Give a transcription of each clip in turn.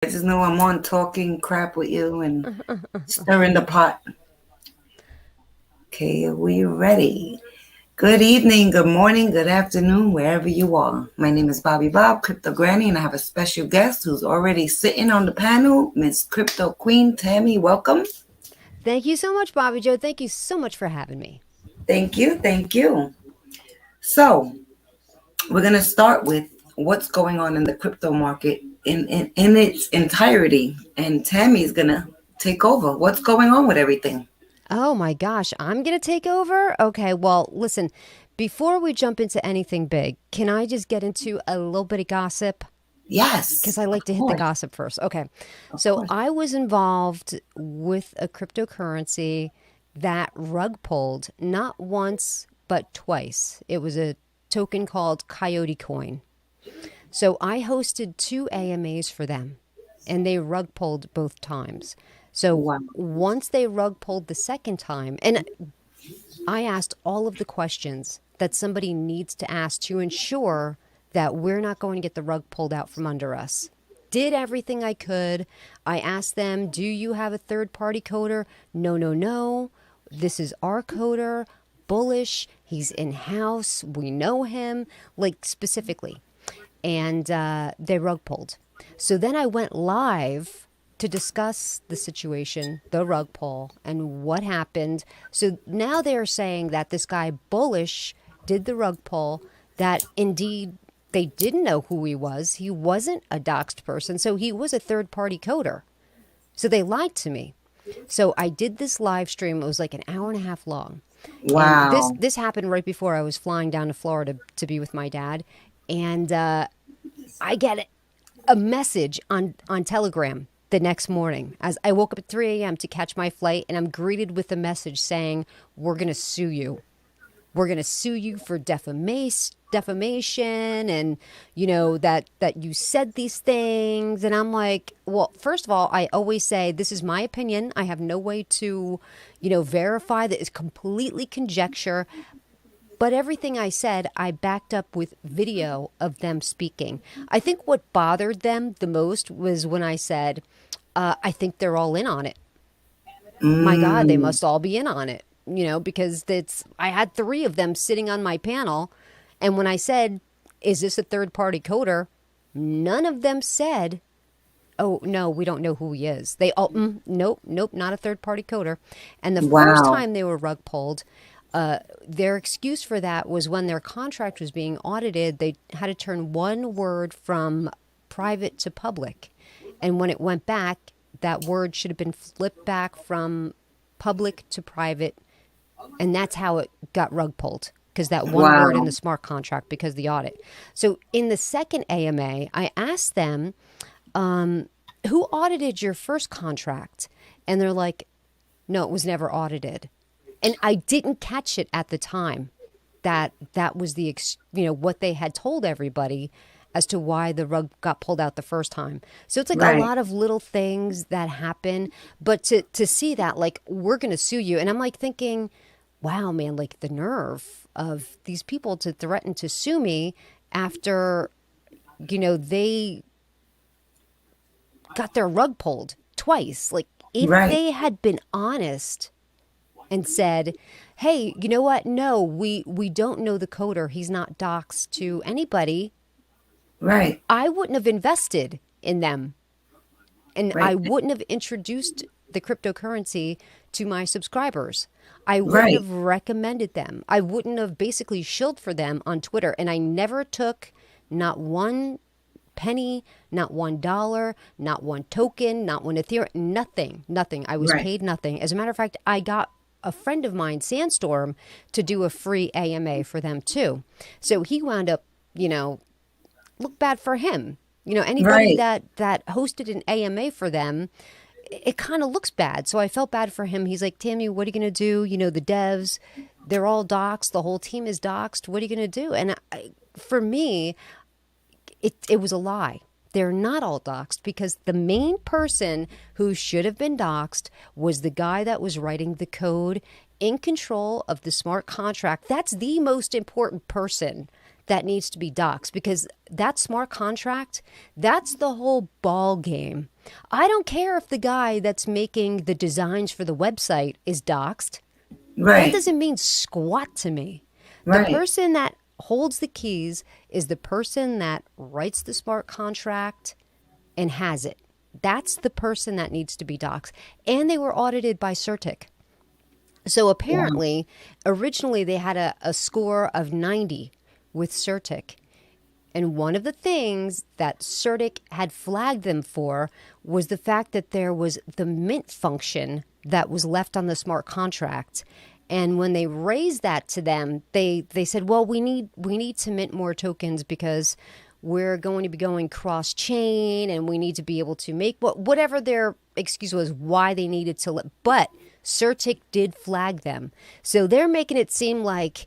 I just know I'm on talking crap with you and stirring the pot. Okay, are we ready? Good evening, good morning, good afternoon, wherever you are. My name is Bobby Bob, Crypto Granny, and I have a special guest who's already sitting on the panel, Miss Crypto Queen Tammy. Welcome. Thank you so much, Bobby Joe. Thank you so much for having me. Thank you, thank you. So, we're going to start with what's going on in the crypto market in its entirety. And Tammy's going to take over. What's going on with everything? Oh my gosh, I'm going to take over? Okay, well, listen, before we jump into anything big, can I just get into a little bit of gossip? Because Yes, I of like to hit the course, gossip first. Okay, of so course. I was involved with a cryptocurrency that rug pulled not once, but twice. It was a token called Coyote Coin. So I hosted two AMAs for them, and they rug pulled both times. So Wow. once they rug pulled the second time, and I asked all of the questions that somebody needs to ask to ensure that we're not going to get the rug pulled out from under us. Did everything I could. I asked them, do you have a third party coder? No, no, no. This is our coder. Bullish. He's in house. We know him, like specifically. And they rug pulled. So then I went live to discuss the situation, the rug pull, and what happened. So now they're saying that this guy Bullish did the rug pull, that indeed they didn't know who he was. He wasn't a doxed person, so he was a third party coder. So they lied to me. So I did this live stream. It was like an hour and a half long. And this Wow. this happened right before I was flying down to Florida to be with my dad. And I get a message on Telegram the next morning as I woke up at 3 a.m. to catch my flight, and I'm greeted with a message saying, we're going to sue you. We're going to sue you for defamation, and that you said these things. And I'm like, well, first of all, I always say this is my opinion. I have no way to verify that. It's completely conjecture. But everything I said, I backed up with video of them speaking. I think what bothered them the most was when I said, I think they're all in on it. My God, they Mm, must all be in on it, because I had three of them sitting on my panel. And when I said, is this a third party coder? None of them said, oh, no, we don't know who he is. They all, nope, nope, not a third party coder. And the first wow. time they were rug pulled, their excuse for that was when their contract was being audited, they had to turn one word from private to public. And when it went back, that word should have been flipped back from public to private. And that's how it got rug pulled, because that one word in Wow. the smart contract, because the audit. So in the second AMA, I asked them, who audited your first contract? And they're like, no, it was never audited. And I didn't catch it at the time that that was what they had told everybody as to why the rug got pulled out the first time. So it's like a Right. lot of little things that happen, but to see that, like, we're going to sue you, and I'm like thinking, wow, man, like the nerve of these people to threaten to sue me after they got their rug pulled twice. Like, if Right. they had been honest and said, "Hey, you know what? No, we don't know the coder. He's not doxed to anybody." Right. I wouldn't have invested in them, and I Right. wouldn't have introduced the cryptocurrency to my subscribers. I wouldn't Right. have recommended them. I wouldn't have basically shilled for them on Twitter, and I never took not one penny, not $1, not one token, not one Ethereum, nothing, nothing. I was Right. paid nothing. As a matter of fact, I got a friend of mine, Sandstorm, to do a free AMA for them too. So he wound up, look bad for him. Anybody Right. that hosted an AMA for them, it kind of looks bad. So I felt bad for him. He's like, Tammy, what are you going to do? The devs, they're all doxxed. The whole team is doxxed. What are you going to do? And for me, it was a lie. They're not all doxxed, because the main person who should have been doxxed was the guy that was writing the code in control of the smart contract. That's the most important person that needs to be doxxed, because that smart contract, that's the whole ball game. I don't care if the guy that's making the designs for the website is doxxed. That Right. doesn't mean squat to me. The Right. person that holds the keys is the person that writes the smart contract and has it. That's the person that needs to be doxxed. And they were audited by CertIC. So Wow. apparently, originally they had a score of 90 with CertIC. And one of the things that CertIC had flagged them for was the fact that there was the mint function that was left on the smart contract. And when they raised that to them, they said, well, we need to mint more tokens because we're going to be going cross chain and we need to be able to make whatever their excuse was why they needed to. But CertIC did flag them. So they're making it seem like,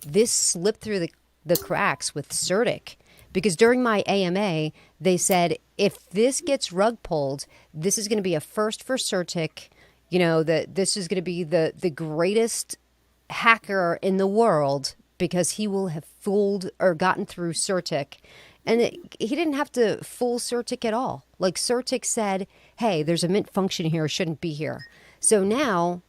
this slipped through the cracks with CertIC. Because during my AMA, they said, if this gets rug pulled, this is going to be a first for CertIC. That this is going to be the greatest hacker in the world because he will have fooled or gotten through CertIC. And he didn't have to fool CertIC at all. Like CertIC said, hey, there's a mint function here, it shouldn't be here. So now,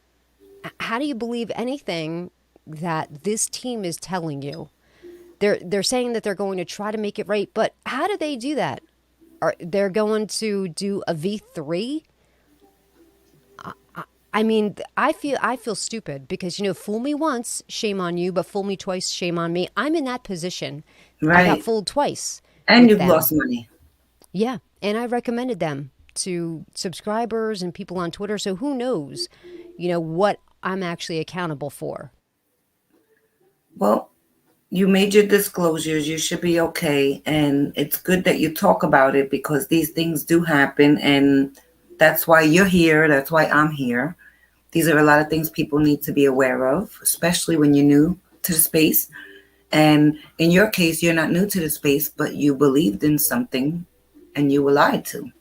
how do you believe anything that this team is telling you? They're saying that they're going to try to make it right, but how do they do that? They're going to do a V3? I mean, I feel stupid because, fool me once, shame on you, but fool me twice, shame on me. I'm in that position. I got Right. fooled twice And with you've them. lost money. Yeah, and I recommended them to subscribers and people on Twitter. So who knows, what I'm actually accountable for. Well, you made your disclosures. You should be okay. And it's good that you talk about it because these things do happen. And that's why you're here. That's why I'm here. These are a lot of things people need to be aware of, especially when you're new to the space. And in your case, you're not new to the space, but you believed in something and you were lied to.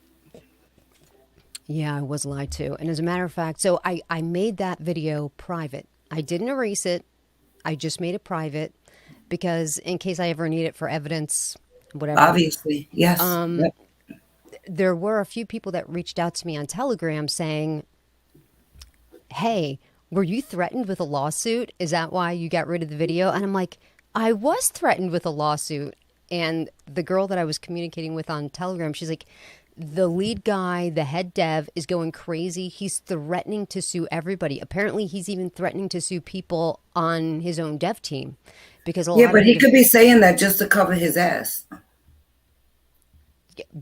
Yeah, I was lied to. And as a matter of fact, so I made that video private. I didn't erase it. I just made it private because in case I ever need it for evidence, whatever. Obviously. Yes. Yep. There were a few people that reached out to me on Telegram saying, hey, were you threatened with a lawsuit? Is that why you got rid of the video? And I'm like, I was threatened with a lawsuit. And the girl that I was communicating with on Telegram, she's like, the lead guy, the head dev, is going crazy. He's threatening to sue everybody. Apparently, he's even threatening to sue people on his own dev team because a Yeah, lot but of he the could be saying that just to cover his ass.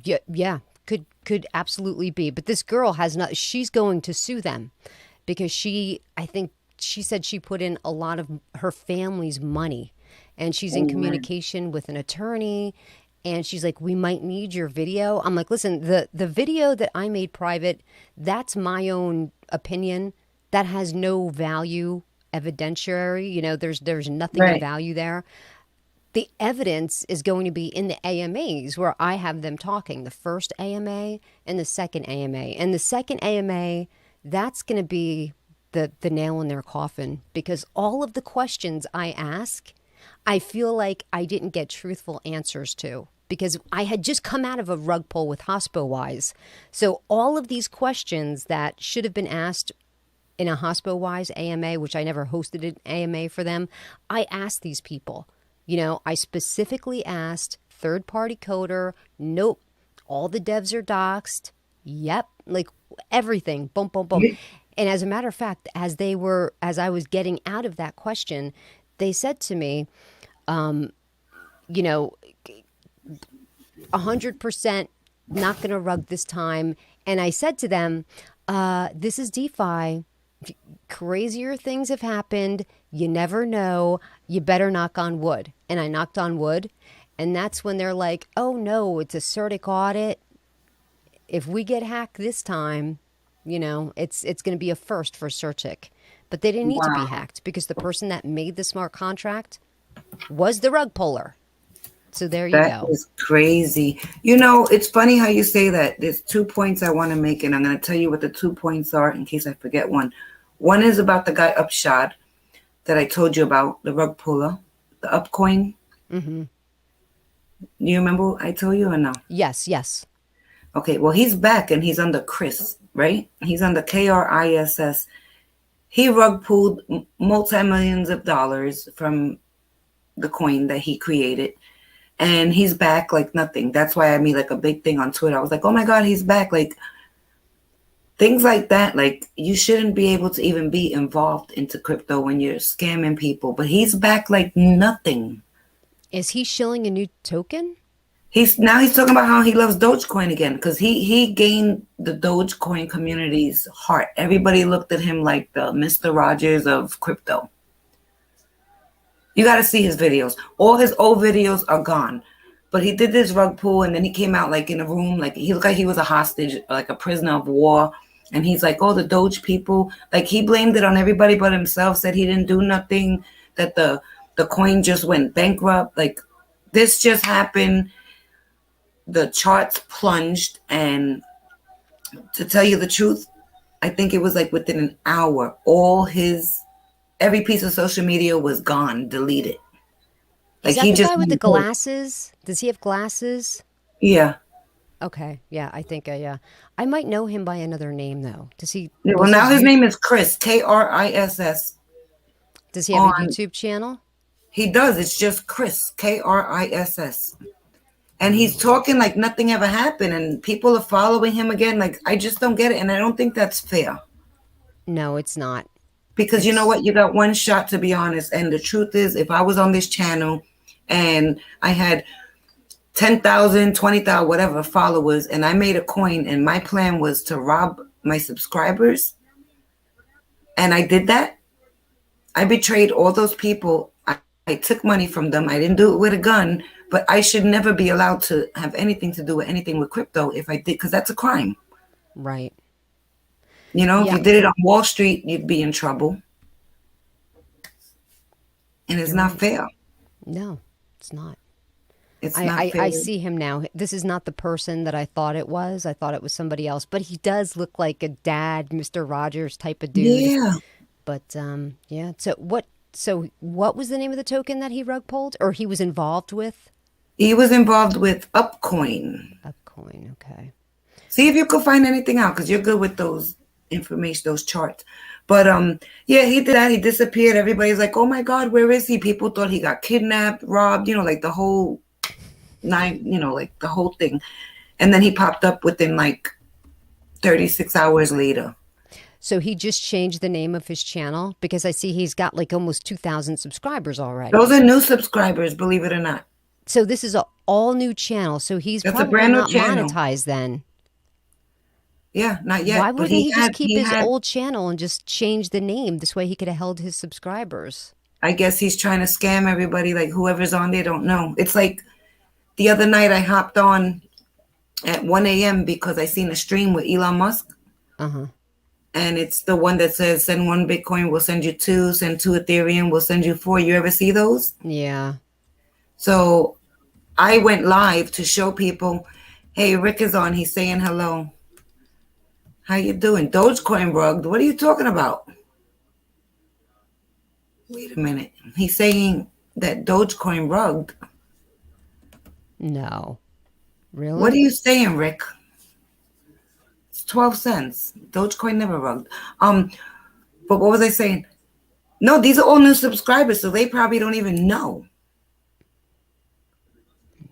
yeah, could absolutely be. But this girl has not. She's going to sue them because I think she said she put in a lot of her family's money, and she's in Oh, man. communication with an attorney. And she's like, we might need your video. I'm like, listen, the video that I made private, that's my own opinion. That has no value evidentiary. There's nothing of Right. value there. The evidence is going to be in the AMAs where I have them talking, the first AMA and the second AMA. And the second AMA, that's going to be the nail in their coffin because all of the questions I ask, I feel like I didn't get truthful answers to because I had just come out of a rug pull with HospoWise. So all of these questions that should have been asked in a HospoWise AMA, which I never hosted an AMA for them, I asked these people. I specifically asked third party coder, nope, all the devs are doxxed. Yep, like everything, boom, boom, boom. You- And as a matter of fact, as I was getting out of that question, they said to me, you know, 100% not going to rug this time. And I said to them, this is DeFi. Crazier things have happened. You never know. You better knock on wood. And I knocked on wood. And that's when they're like, oh no, it's a CertIC audit. If we get hacked this time, it's going to be a first for CertIC. But they didn't need to be Wow. hacked because the person that made the smart contract was the rug puller. So there you That go. is crazy. It's funny how you say that. There's 2 points I want to make, and I'm going to tell you what the 2 points are in case I forget one. One is about the guy Upshot that I told you about, the rug puller. the Upcoin. Mm-hmm. You remember I told you or no? Yes, yes. Okay, well, he's back and he's under Chris, right? He's under KRISS. He rug pulled multi-millions of dollars from the coin that he created. And he's back like nothing. That's why I made like a big thing on Twitter. I was like, oh my God, he's back. Like things like that. Like you shouldn't be able to even be involved into crypto when you're scamming people. But he's back like nothing. Is he shilling a new token? He's talking about how he loves Dogecoin again because he gained the Dogecoin community's heart. Everybody looked at him like the Mr. Rogers of crypto. You got to see his videos. All his old videos are gone. But he did this rug pull and then he came out like in a room. Like he looked like he was a hostage, like a prisoner of war. And he's like, oh, the Doge people. Like he blamed it on everybody but himself, said he didn't do nothing, that the coin just went bankrupt. Like this just happened. The charts plunged. And to tell you the truth, I think it was like within an hour, every piece of social media was gone, deleted. Is that the guy with the glasses? Does he have glasses? Yeah. Okay. Yeah, I think yeah. I might know him by another name though. Does he? Yeah, well, now his name is Chris, KRISS. Does he have a YouTube channel? He does. It's just Chris, KRISS. And he's talking like nothing ever happened, and people are following him again. Like I just don't get it, and I don't think that's fair. No, it's not. Because you know what? You got one shot, to be honest. And the truth is, if I was on this channel and I had 10,000, 20,000, whatever followers, and I made a coin and my plan was to rob my subscribers, and I did that, I betrayed all those people. I took money from them. I didn't do it with a gun, but I should never be allowed to have anything to do with anything with crypto if I did, because that's a crime. Right. You know, if you did it on Wall Street, you'd be in trouble. And it's not fair. No, it's not. It's not fair. I see him now. This is not the person that I thought it was. I thought it was somebody else. But he does look like a dad, Mr. Rogers type of dude. Yeah. But, yeah. So what was the name of the token that he rug pulled? Or he was involved with? He was involved with Upcoin. Upcoin, okay. See if you could find anything out, because you're good with those information, those charts. But yeah, he did that. He disappeared. Everybody's like, oh my God, where is he? People thought he got kidnapped, robbed, like the whole like the whole thing. And then he popped up within like 36 hours later. So he just changed the name of his channel, because I see he's got like almost 2,000 subscribers already. Those are new subscribers, believe it or not. So this is an all new channel. So he's probably not monetized then. Yeah, not yet. Why wouldn't he just keep his old channel and just change the name? This way he could have held his subscribers. I guess he's trying to scam everybody. Like whoever's on there don't know. It's like the other night I hopped on at 1 a.m. because I seen a stream with Elon Musk. Uh-huh. And it's the one that says send 1 Bitcoin, we'll send you 2, send 2 Ethereum, we'll send you 4. You ever see those? Yeah. So I went live to show people, hey, Rick is on. He's saying hello. How you doing? Dogecoin rugged. What are you talking about? Wait a minute. He's saying that Dogecoin rugged. No. Really? What are you saying, Rick? It's 12 cents. Dogecoin never rugged. But what was I saying? No, these are all new subscribers, so they probably don't even know.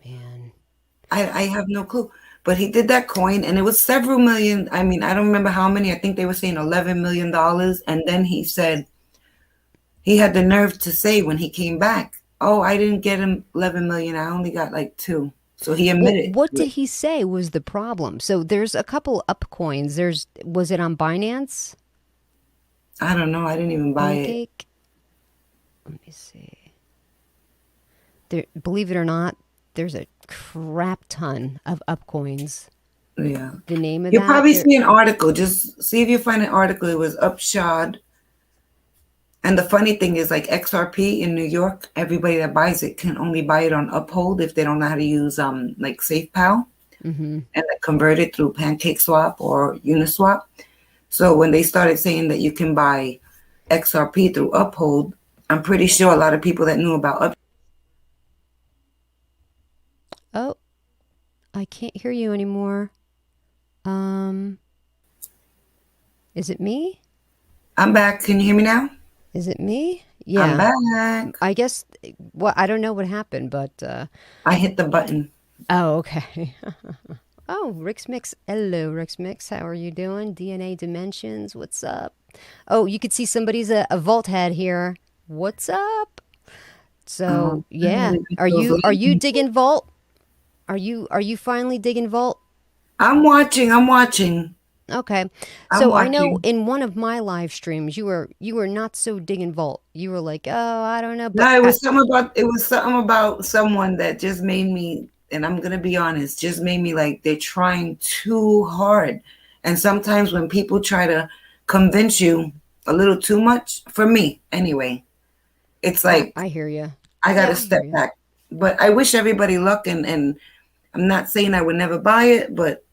Man. I have no clue. But he did that coin, and it was several million. I mean, I don't remember how many. I think they were saying $11 million. And then he said, he had the nerve to say when he came back, oh, I didn't get him 11 million. I only got like 2. So he admitted. What did he say was the problem? So there's a couple up coins. Was it on Binance? I don't know. I didn't even buy it. Let me see. Believe it or not, there's a crap ton of up coins. Yeah. The name of You'll that? probably see an article. Just see if you find an article. It was Upshod. And the funny thing is, like XRP in New York, everybody that buys it can only buy it on Uphold if they don't know how to use like SafePal, and like convert it through PancakeSwap or Uniswap. So when they started saying that you can buy XRP through Uphold, I'm pretty sure a lot of people that knew about I can't hear you anymore. Um, is it me? I'm back. Can you hear me now? Is it me? I'm Yeah. back. I guess, well, I don't know what happened, but, I hit the button. oh, okay. Oh, Rick's Mix. Hello, Rick's Mix. How are you doing? DNA Dimensions. What's up? Oh, you could see somebody's a vault head here. What's up? So, yeah. Are you digging vault? Are you finally digging vault? I'm watching. I'm watching. Okay. I'm So I know watching. in one of my live streams you were not so digging vault. You were like, "Oh, I don't know," but No, it was something about someone that just made me, and I'm gonna be honest, just made me like they're trying too hard. And sometimes when people try to convince you a little too much, for me anyway, it's like I hear you. I gotta I hear step you. back. But I wish everybody luck, and I'm not saying I would never buy it, but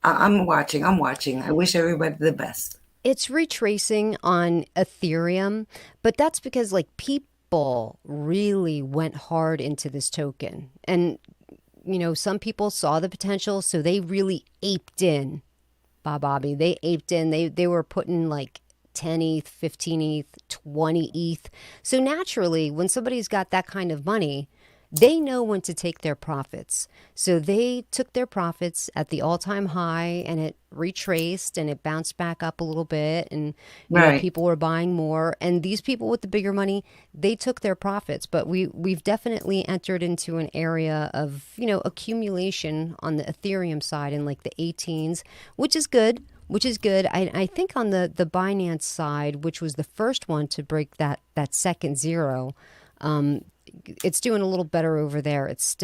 I'm watching. I'm watching. I wish everybody the best. It's retracing on Ethereum, but that's because like people really went hard into this token. And some people saw the potential, so they really aped in. Bob Bobby, they aped in. They were putting like 10 ETH, 15 ETH, 20 ETH. So naturally, when somebody's got that kind of money, they know when to take their profits. So they took their profits at the all-time high and it retraced and it bounced back up a little bit and Right. people were buying more and these people with the bigger money, they took their profits, but we've definitely entered into an area of, accumulation on the Ethereum side in like the 18s, which is good. Which is good. I think on the Binance side, which was the first one to break that second zero, um, it's doing a little better over there. It's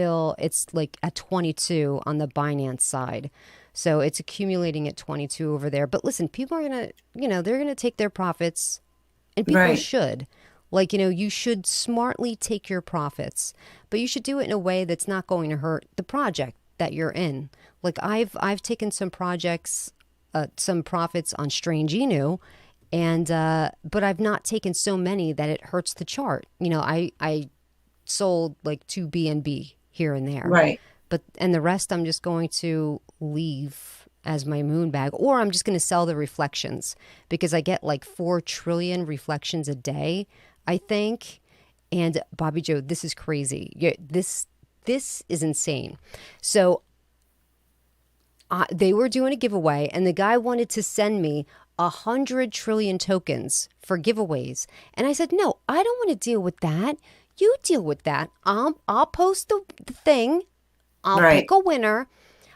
like at 22 on the Binance side. So it's accumulating at 22 over there. But listen, people are going to, they're going to take their profits and people Right. should. Like, you should smartly take your profits, but you should do it in a way that's not going to hurt the project that you're in. Like I've taken some projects, some profits on Strange Inu, and but I've not taken so many that it hurts the chart. I sold like two BNB here and there, Right. and the rest I'm just going to leave as my moon bag, or I'm just going to sell the reflections because I get like 4 trillion reflections a day, I think. And Bobby Joe, this is crazy. Yeah, this is insane. So they were doing a giveaway, and the guy wanted to send me 100 trillion tokens for giveaways, and I said, no, I don't want to deal with that. You deal with that. I'll post the thing. I'll Right. pick a winner.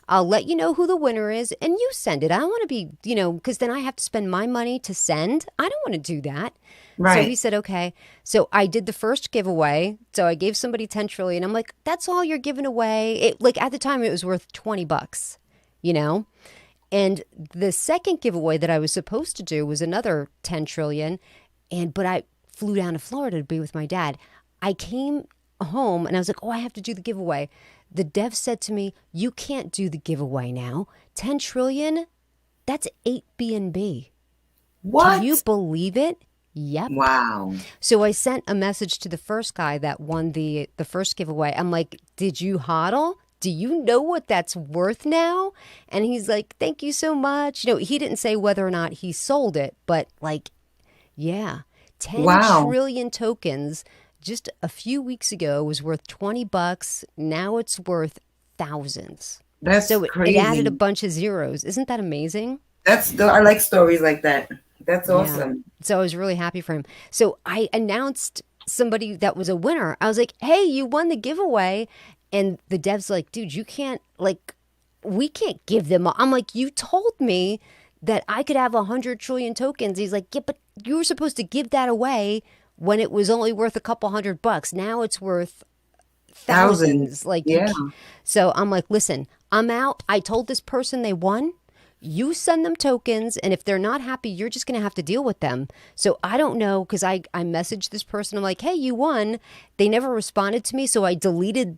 I'll let you know who the winner is, and you send it. I don't want to be, because then I have to spend my money to send. I don't want to do that. So he Right. said, okay. So I did the first giveaway. So I gave somebody 10 trillion. I'm like, that's all you're giving away. Like at the time, it was worth $20, you know? And the second giveaway that I was supposed to do was another 10 trillion. But I flew down to Florida to be with my dad. I came home and I was like, oh, I have to do the giveaway. The dev said to me, you can't do the giveaway now. 10 trillion, that's 8 BNB. Do you What? believe it? Yep. Wow. So I sent a message to the first guy that won the first giveaway. I'm like, did you hodl? Do you know what that's worth now? And he's like, thank you so much. He didn't say whether or not he sold it, but like, yeah, 10 Wow. trillion tokens just a few weeks ago was worth $20. Now it's worth thousands. That's So it added a crazy. bunch of zeros. Isn't that amazing? I like stories like that. That's Yeah. awesome. So I was really happy for him. So I announced somebody that was a winner. I was like, hey, you won the giveaway. And the dev's like, dude, you can't, like, we can't give them. I'm like, you told me that I could have 100 trillion tokens. He's like, yeah, but you were supposed to give that away when it was only worth a couple $100. Now it's worth Thousands. thousands. Like Yeah. so I'm like, listen, I'm out. I told this person they won. You send them tokens, and if they're not happy, you're just going to have to deal with them. So I don't know, because I messaged this person. I'm like, hey, you won. They never responded to me, so I deleted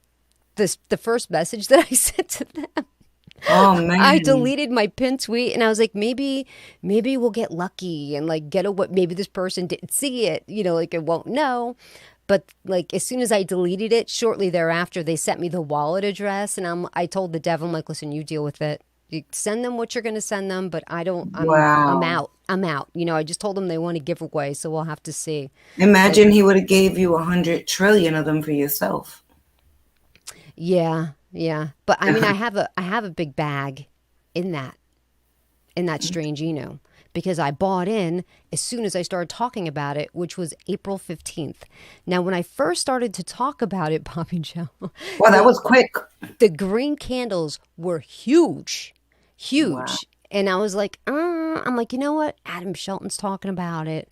the first message that I sent to them. Oh I man. deleted my pin tweet, and I was like, maybe we'll get lucky and like get a what. Maybe this person didn't see it, like it won't know. But like as soon as I deleted it, shortly thereafter, they sent me the wallet address, and I told the dev, I'm like, listen, you deal with it. You send them what you're going to send them, but I don't. I'm Wow. out. I'm out. I just told them they want a giveaway, so we'll have to see. But Imagine he would have gave you 100 trillion of them for yourself. yeah, yeah. But I mean, I have a big bag in that strange because I bought in as soon as I started talking about it, which was April 15th. Now, when I first started to talk about it, Bobby Joe, Well, that the was quick. the green candles were huge, Wow. huge. And I was like, I'm like, you know what? Adam Shelton's talking about it.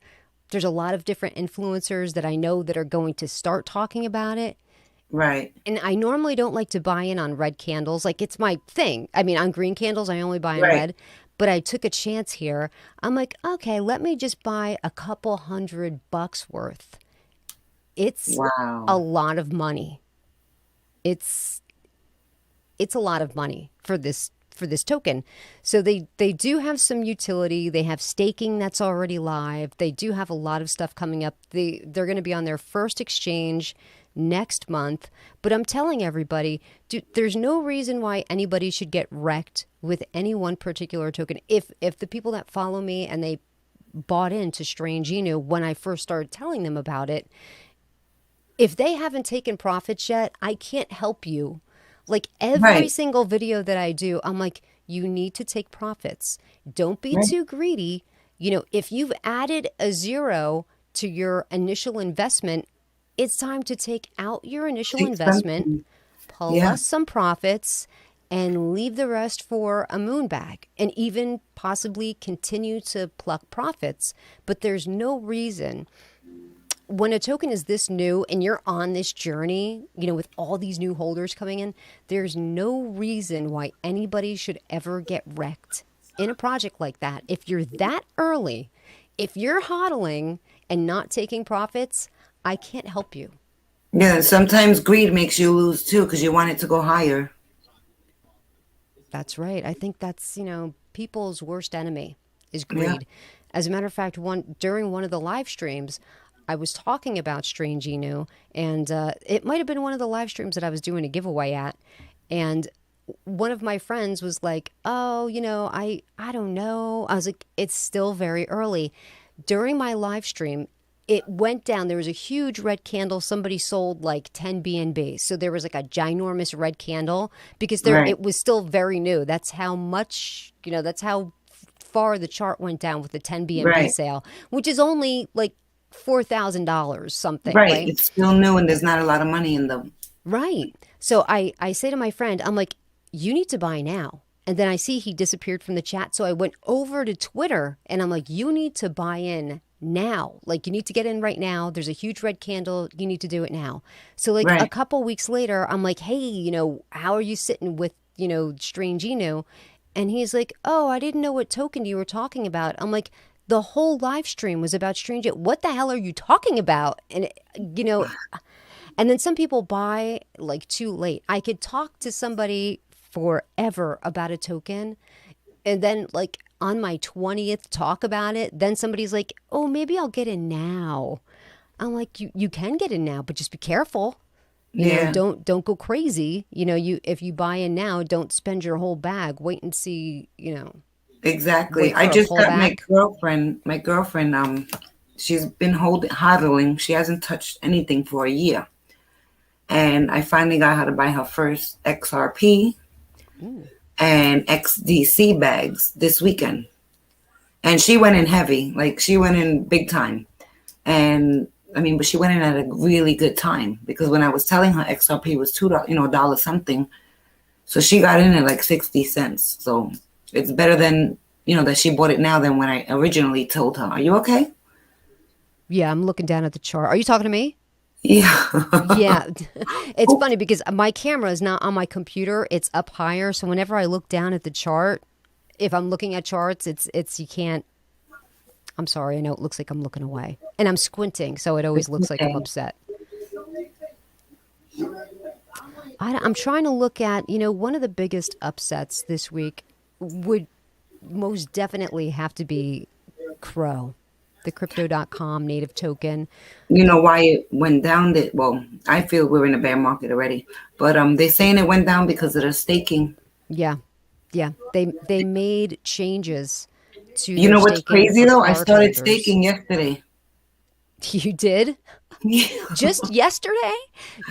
There's a lot of different influencers that I know that are going to start talking about it. Right. And I normally don't like to buy in on red candles. Like it's my thing. I mean, on green candles, I only buy in Right. red. But I took a chance here. I'm like, okay, let me just buy a couple $100 worth. It's a Wow. lot of money. It's it's a lot of money for this token. So they do have some utility. They have staking that's already live. They do have a lot of stuff coming up. They're going to be on their first exchange next month. But I'm telling everybody, there's no reason why anybody should get wrecked with any one particular token. If the people that follow me and they bought into Strange Inu when I first started telling them about it, if they haven't taken profits yet, I can't help you. Like every Right. single video that I do, I'm like, you need to take profits. Don't be Right. too greedy. If you've added a zero to your initial investment, it's time to take out your initial Take investment, something. Yeah. plus some profits, and leave the rest for a moon bag and even possibly continue to pluck profits. But there's no reason when a token is this new and you're on this journey, with all these new holders coming in, there's no reason why anybody should ever get wrecked in a project like that. If you're that early, if you're hodling and not taking profits, I can't help you. Yeah. Sometimes greed makes you lose too because you want it to go higher. That's right. I think that's, people's worst enemy is Yeah. greed. As a matter of fact, during one of the live streams, I was talking about Strange Inu, and it might have been one of the live streams that I was doing a giveaway at, and one of my friends was like, "Oh, I don't know." I was like, "It's still very early." During my live stream, it went down. There was a huge red candle. Somebody sold like 10 BNB. So there was like a ginormous red candle because Right. it was still very new. That's how much, that's how far the chart went down with the 10 BNB Right. sale, which is only like $4,000 something, Right. right? It's still new and there's not a lot of money in them. Right. So I say to my friend, I'm like, you need to buy now. And then I see he disappeared from the chat. So I went over to Twitter and I'm like, you need to buy in now. Like, you need to get in right now. There's a huge red candle. You need to do it now. So, like, a Right. couple weeks later, I'm like, hey, how are you sitting with, Strange Inu? And he's like, oh, I didn't know what token you were talking about. I'm like, the whole live stream was about Strange. What the hell are you talking about? And, and then some people buy like too late. I could talk to somebody forever about a token and then like on my 20th talk about it, then somebody's like, "Oh, maybe I'll get in now." I'm like, "You can get in now, but just be careful. Yeah. Don't go crazy. If you buy in now, don't spend your whole bag. Wait and see, Exactly. wait I for a just got my pullback." girlfriend. My girlfriend. She's been hodling. She hasn't touched anything for a year, and I finally got her to buy her first XRP Ooh. and XDC bags this weekend. And she went in heavy, like she went in big time. And I mean, but she went in at a really good time because when I was telling her XRP was $2, dollar something, so she got in at like 60 cents. So it's better than that she bought it now than when I originally told her. Are you okay? Yeah, I'm looking down at the chart. Are you talking to me? Yeah. Yeah. It's funny because my camera is not on my computer. It's up higher. So whenever I look down at the chart, if I'm looking at charts, it's you can't. I'm sorry. I know it looks like I'm looking away. And I'm squinting, so it always It's looks like I'm okay. upset. I'm trying to look at, one of the biggest upsets this week would most definitely have to be Crow. the crypto.com native token. You know why it went down? That well, I feel we're in a bear market already, but they're saying it went down because of the staking. Yeah. Yeah. They made changes to You their know what's staking crazy for though? I started cardholders. staking yesterday. You did? Yeah, Just yesterday?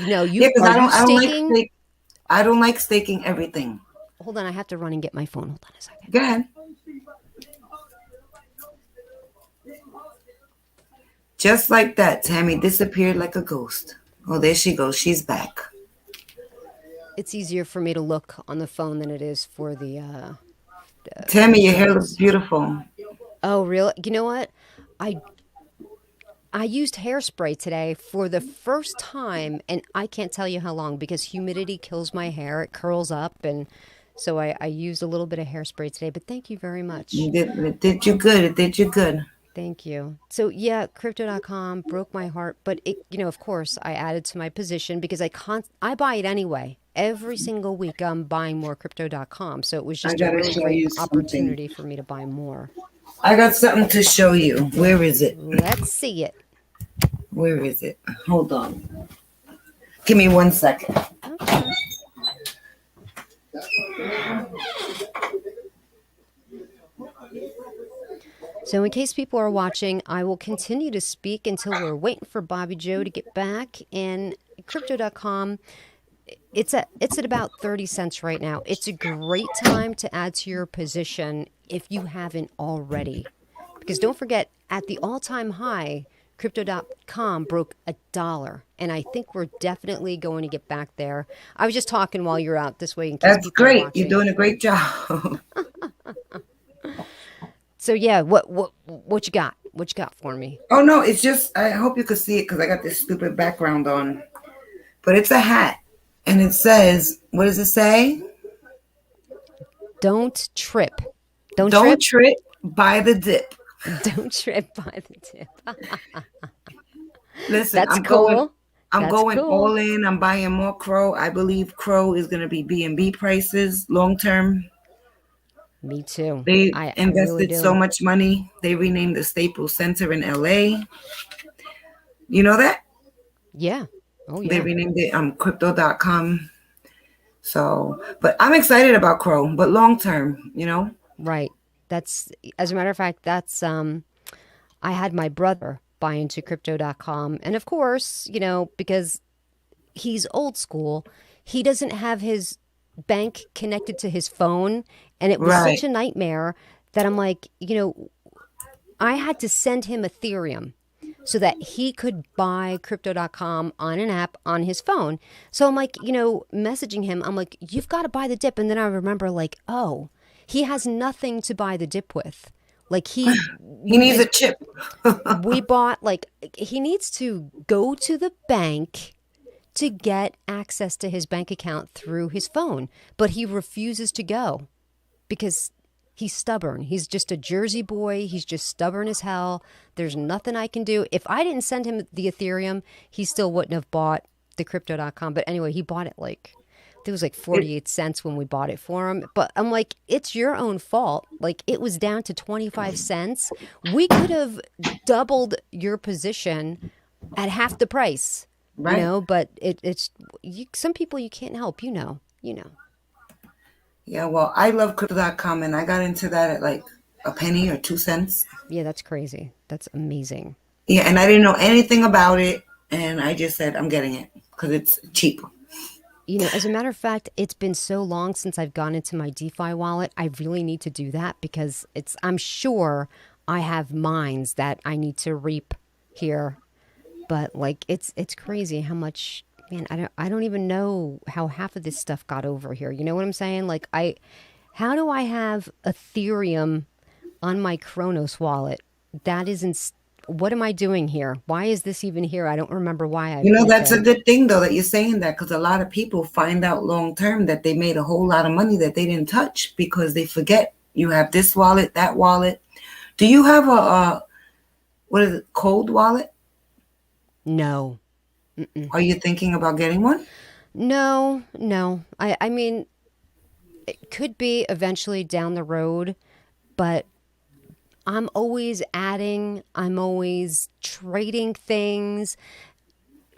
No, because are you I don't like staking? I don't like staking everything. Hold on, I have to run and get my phone. Hold on a second. Go ahead. Just like that, Tammy disappeared like a ghost. Oh, there she goes. She's back. It's easier for me to look on the phone than it is for the Tammy, your hair looks charts. beautiful. Oh, really? You know what? I I used hairspray today for the first time, and I can't tell you how long because humidity kills my hair. It curls up, and so I used a little bit of hairspray today. But thank you very much. It did you good. It did you good. Thank you. So yeah, crypto.com broke my heart, but of course, I added to my position because I buy it anyway. Every single week I'm buying more crypto.com. So it was I just a gotta really show great you something. opportunity for me to buy more. I got something to show you. Where is it? Let's see it. Where is it? Hold on. Give me 1 second. Okay. So, in case people are watching, I will continue to speak until we're waiting for Bobby Joe to get back. And crypto.com, it's at about 30 cents right now. It's a great time to add to your position if you haven't already. Because don't forget, at the all-time high, crypto.com broke $1. And I think we're definitely going to get back there. I was just talking while you're out this way in case That's people are great. You're watching. doing a great job. So yeah, what you got? What you got for me? Oh no, it's just I hope you could see it because I got this stupid background on. But it's a hat. And it says, what does it say? Don't trip. Don't Don't trip. trip by the dip. Don't trip by the tip. Listen, That's cool. I'm That's going cool. all in. I'm buying more Crow. I believe Crow is going to be B&B prices long term. Me too. They I really invested so do. much money. They renamed the Staples Center in LA. You know that? Yeah. Oh They yeah. renamed it crypto.com. So, but I'm excited about Crow, but long term, Right. That's as a matter of fact, that's I had my brother buy into crypto.com. And of course, because he's old school, he doesn't have his bank connected to his phone. And it was such Right, a nightmare that I'm like, I had to send him Ethereum so that he could buy crypto.com on an app on his phone. So I'm like, messaging him, I'm like, you've got to buy the dip. And then I remember, like, oh, he has nothing to buy the dip with. Like, he needs a chip. we bought, like, he needs to go to the bank to get access to his bank account through his phone, but he refuses to go because he's stubborn. He's just a Jersey boy. He's just stubborn as hell. There's nothing I can do. If I didn't send him the Ethereum, he still wouldn't have bought the crypto.com. But anyway, he bought it like, I think it was like 48 cents when we bought it for him. But I'm like, it's your own fault. Like, it was down to 25 cents. We could have doubled your position at half the price, Right. but it's some people you can't help, Yeah, well, I love crypto.com and I got into that at like a penny or 2 cents. Yeah, that's crazy. That's amazing. Yeah, and I didn't know anything about it. And I just said, I'm getting it because it's cheap. As a matter of fact, it's been so long since I've gone into my DeFi wallet. I really need to do that because I'm sure I have mines that I need to reap here. But like it's crazy how much, man, I don't even know how half of this stuff got over here. You know what I'm saying? Like how do I have Ethereum on my Kronos wallet? That isn't what am I doing here? Why is this even here? I don't remember why I put it That's a there. good thing, though, that you're saying that because a lot of people find out long term that they made a whole lot of money that they didn't touch because they forget you have this wallet, that wallet. Do you have what is it, cold wallet? No. Are you thinking about getting one? No, no. I mean, it could be eventually down the road, but I'm always adding, I'm always trading things.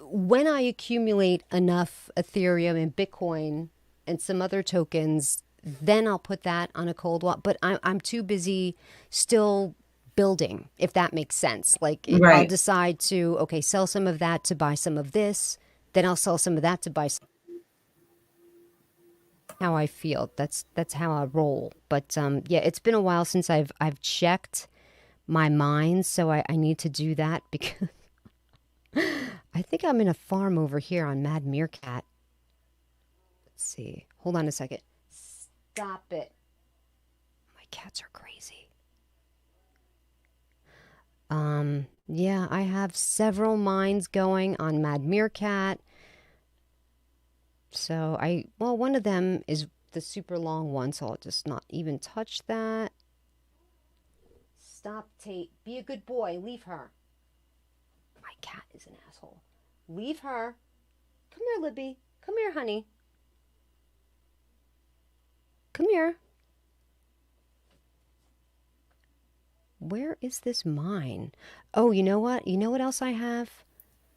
When I accumulate enough Ethereum and Bitcoin and some other tokens, then I'll put that on a cold wallet. But I'm too busy still building, if that makes sense. Like I'll Right. decide to, okay, sell some of that to buy some of this. Then I'll sell some of that to buy how I feel. That's how I roll. But yeah, it's been a while since I've checked my mines, so I need to do that because I think I'm in a farm over here on Mad Meerkat. Let's see. Hold on a second. Stop it. My cats are crazy. Yeah, I have several mines going on Mad Meerkat. So well, one of them is the super long one, so I'll just not even touch that. Stop, Tate. Be a good boy. Leave her. My cat is an asshole. Leave her. Come here, Libby. Come here, honey. Come here. Where is this mine? Oh, you know what? You know what else I have?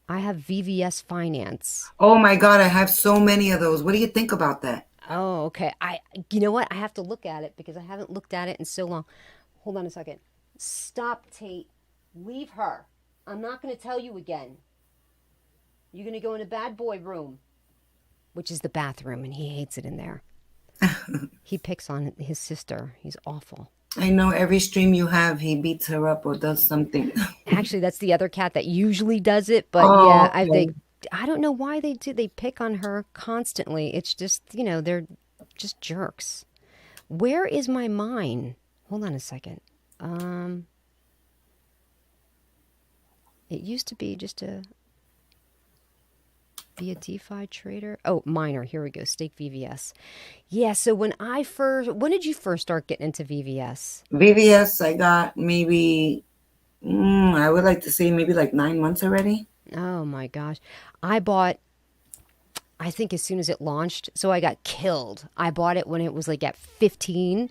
I have VVS Finance. Oh my God, I have so many of those. What do you think about that? Oh, okay. You know what? I have to look at it because I haven't looked at it in so long. Hold on a second. Stop, Tate. Leave her. I'm not going to tell you again. You're going to go in a bad boy room, which is the bathroom, and he hates it in there. He picks on his sister. He's awful. I know every stream you have, he beats her up or does something. Actually, that's the other cat that usually does it, but Oh, yeah, okay. I don't know why they do. They pick on her constantly. It's just, they're just jerks. Where is my mine? Hold on a second. Um, it used to be just be a DeFi trader. Oh, miner. Here we go. Stake VVS. Yeah. So when did you first start getting into VVS? VVS, I got maybe, I would like to say maybe like 9 months already. Oh my gosh. I bought, I think as soon as it launched, so I got killed. I bought it when it was like at 15,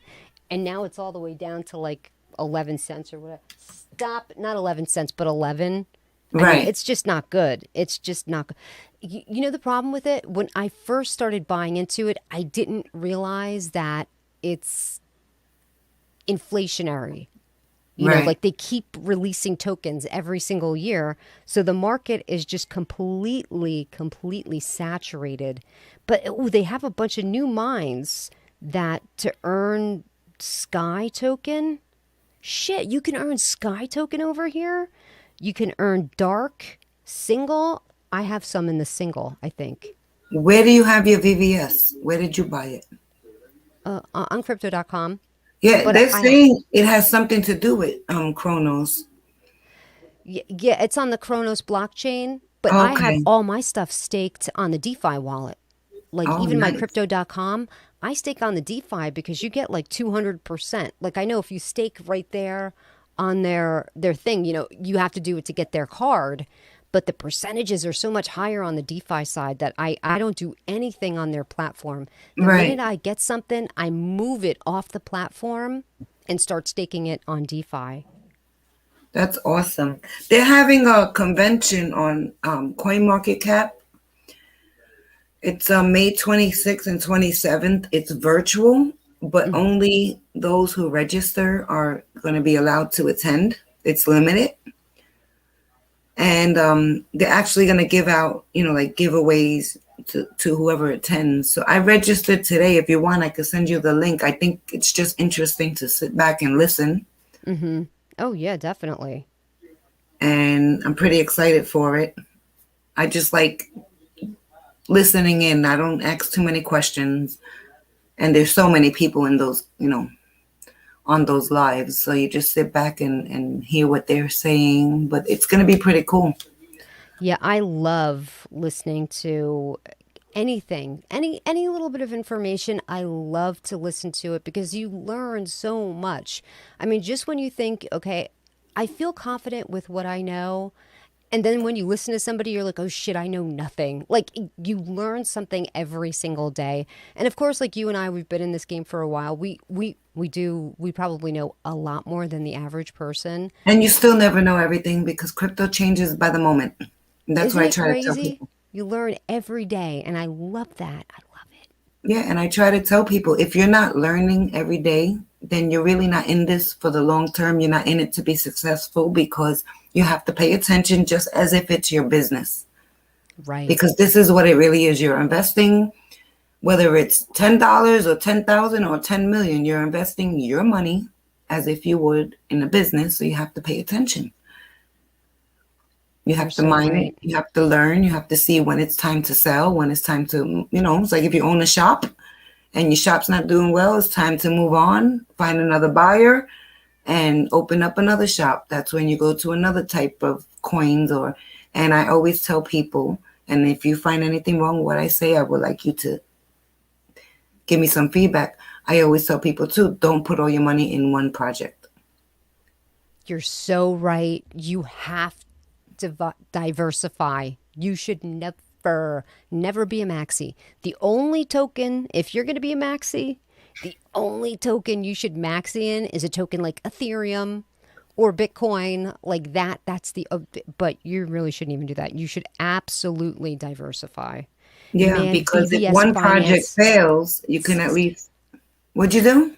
and now it's all the way down to like 11 cents or whatever. Stop, not 11 cents, but 11. I mean, Right. it's just not good. It's just not good. You know the problem with it? When I first started buying into it, I didn't realize that it's inflationary. Right. Like they keep releasing tokens every single year. So the market is just completely saturated. But they have a bunch of new mines that to earn Sky token. Shit, you can earn Sky token over here. You can earn Dark single. I have some in the single, I think. Where do you have your VVS? Where did you buy it? On crypto.com. Yeah, But they're I saying it has something to do with Chronos. Yeah, it's on the Kronos blockchain, but I have Okay. all my stuff staked on the DeFi wallet. Like Oh, even my nice. crypto.com, I stake on the DeFi because you get like 200%. Like I know if you stake right there on their thing, you have to do it to get their card, but the percentages are so much higher on the DeFi side that I don't do anything on their platform. The minute Right. I get something, I move it off the platform and start staking it on DeFi. That's awesome. They're having a convention on CoinMarketCap. It's May 26th and 27th. It's virtual, but Mhm. only those who register are going to be allowed to attend. It's limited. And they're actually going to give out, like giveaways to whoever attends. So I registered today. If you want, I could send you the link. I think it's just interesting to sit back and listen. Mhm. Oh yeah, definitely. And I'm pretty excited for it. I just like listening in. I don't ask too many questions. And there's so many people in those, on those lives. So you just sit back and hear what they're saying. But it's going to be pretty cool. Yeah, I love listening to anything, any little bit of information. I love to listen to it because you learn so much. I mean, just when you think, okay, I feel confident with what I know, And then when you listen to somebody, you're like, oh shit, I know nothing. Like you learn something every single day. And of course, like you and I, we've been in this game for a while. We probably know a lot more than the average person. And you still never know everything because crypto changes by the moment. That's Isn't what I it try to tell crazy? people. You learn every day. And I love that. I love it. Yeah, and I try to tell people if you're not learning every day, then you're really not in this for the long term. You're not in it to be successful because you have to pay attention just as if it's your business. Right. Because this is what it really is. You're investing, whether it's $10 or 10,000 or 10 million, you're investing your money as if you would in a business. So you have to pay attention. You You're have to so mine right. it. You have to learn. You have to see when it's time to sell, when it's time to, it's like if you own a shop and your shop's not doing well, it's time to move on, find another buyer, and open up another shop. That's when you go to another type of coins and I always tell people, and if you find anything wrong with what I say, I would like you to give me some feedback. I always tell people too, don't put all your money in one project. You're so right. You have to diversify. You should never be a maxi. The only token, if you're going to be a maxi, the only token you should maxi in is a token like Ethereum or Bitcoin, like that. That's but you really shouldn't even do that. You should absolutely diversify. Yeah, Man, because if VVS one project Finance, fails, you can at 16. least, what'd you do?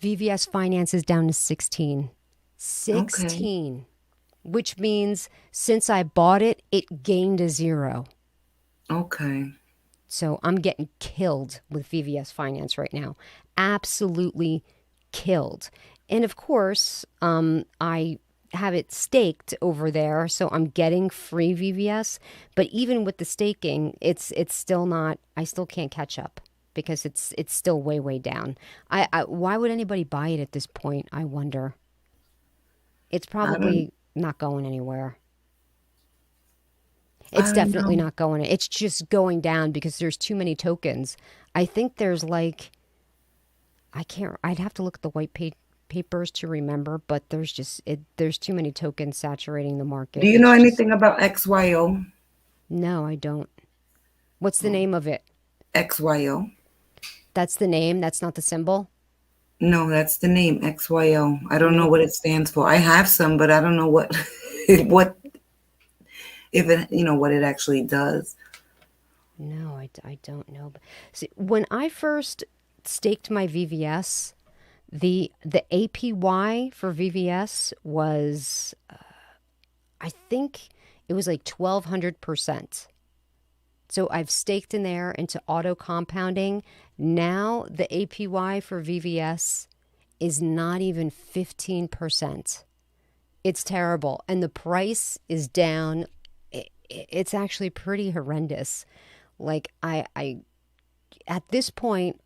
VVS Finance is down to 16. Okay. 16, which means since I bought it, it gained a zero. Okay. So I'm getting killed with VVS Finance right now. Absolutely killed. And of course, I have it staked over there, so I'm getting free VVS. But even with the staking, it's still not. I still can't catch up because it's still way down. Why would anybody buy it at this point? I wonder. It's I don't probably not going anywhere. I It's don't definitely know. not going. It's just going down because there's too many tokens. I think there's like I can't. I'd have to look at the papers to remember, but there's too many tokens saturating the Do market. you know It's just anything about XYO? no, I don't. What's the Oh, name of it? XYO. That's the name. That's not the symbol. No, that's the name, XYO. I don't know Nope. what it stands for. I have some, but I don't know what what if it what it actually does. No, I don't know. See, when I first staked my VVS, the APY for VVS was I think it was like 1,200%. So I've staked in there into auto compounding. Now the APY for VVS is not even 15%. It's terrible. And the price is down. It's actually pretty horrendous. Like I at this point,